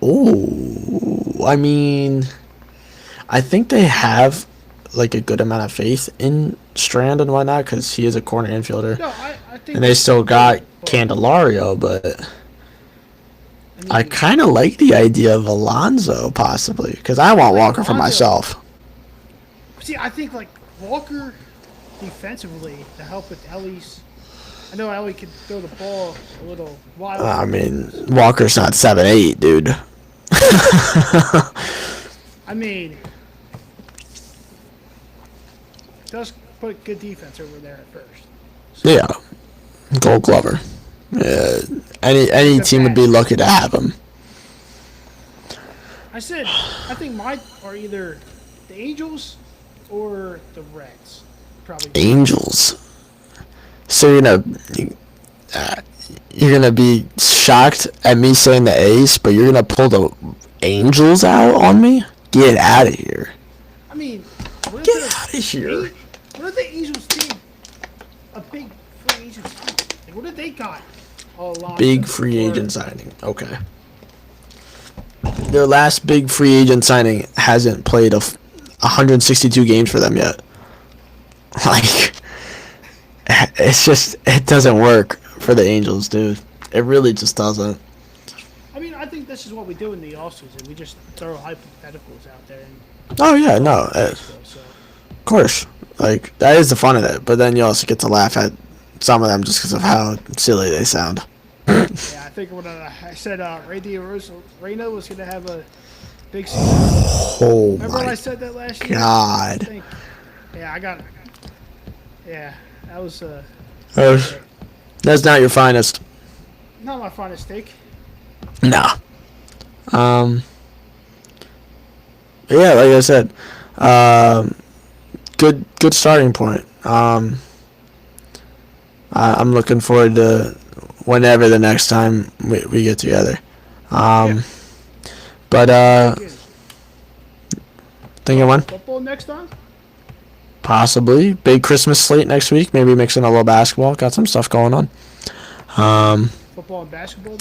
Oh, I mean, I think they have like a good amount of faith in Strand and whatnot because he is a corner infielder, No, I think. and they still got Candelario, but I kind of like the idea of Alonso possibly because I want Walker for myself. See, I think like Walker defensively to help with Ellie's. I know Ellie can throw the ball a little wild. I mean, Walker's not 7'8", dude. I mean, does put good defense over there at first. Yeah, Gold Glover. Yeah, any team would be lucky to have him. I think mine are either the Angels or the Reds. Probably. Angels. So you're gonna be shocked at me saying the A's, but you're gonna pull the Angels out on me? Get out of here! I mean, what Get out of here! What if the Angels did a big free agent signing? Like, what if they got all along? Big free agent signing. Okay. Their last big free agent signing hasn't played 162 games for them yet. Like, it's just, it doesn't work for the Angels, dude. It really just doesn't. I mean, I think this is what we do in the offseason. We just throw hypotheticals out there. Oh, yeah, no. So. Of course. Like, that is the fun of it. But then you also get to laugh at some of them just because of how silly they sound. Yeah, I think when I said Randy Reyna was going to have a big season. Oh, Remember when my I said that last year? God. I got it. Yeah, that was That's not your finest. not my finest take. Nah. Yeah, like I said, good starting point. I'm looking forward to whenever the next time we get together. But thinking when? Football next time? Possibly. Big Christmas slate next week. Maybe mixing a little basketball. Got some stuff going on. Football and basketball?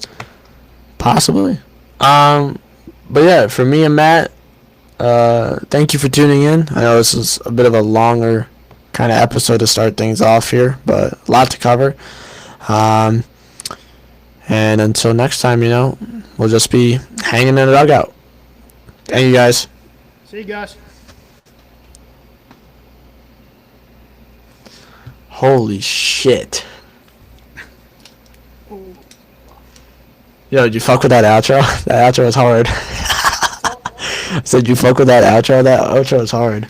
Possibly. But yeah, for me and Matt, thank you for tuning in. I know this is a bit of a longer kind of episode to start things off here, but a lot to cover. And until next time, we'll just be hanging in the dugout. Thank you, guys. See you guys. Holy shit. Yo, did you fuck with that outro? That outro was hard. I said, you fuck with that outro? That outro was hard.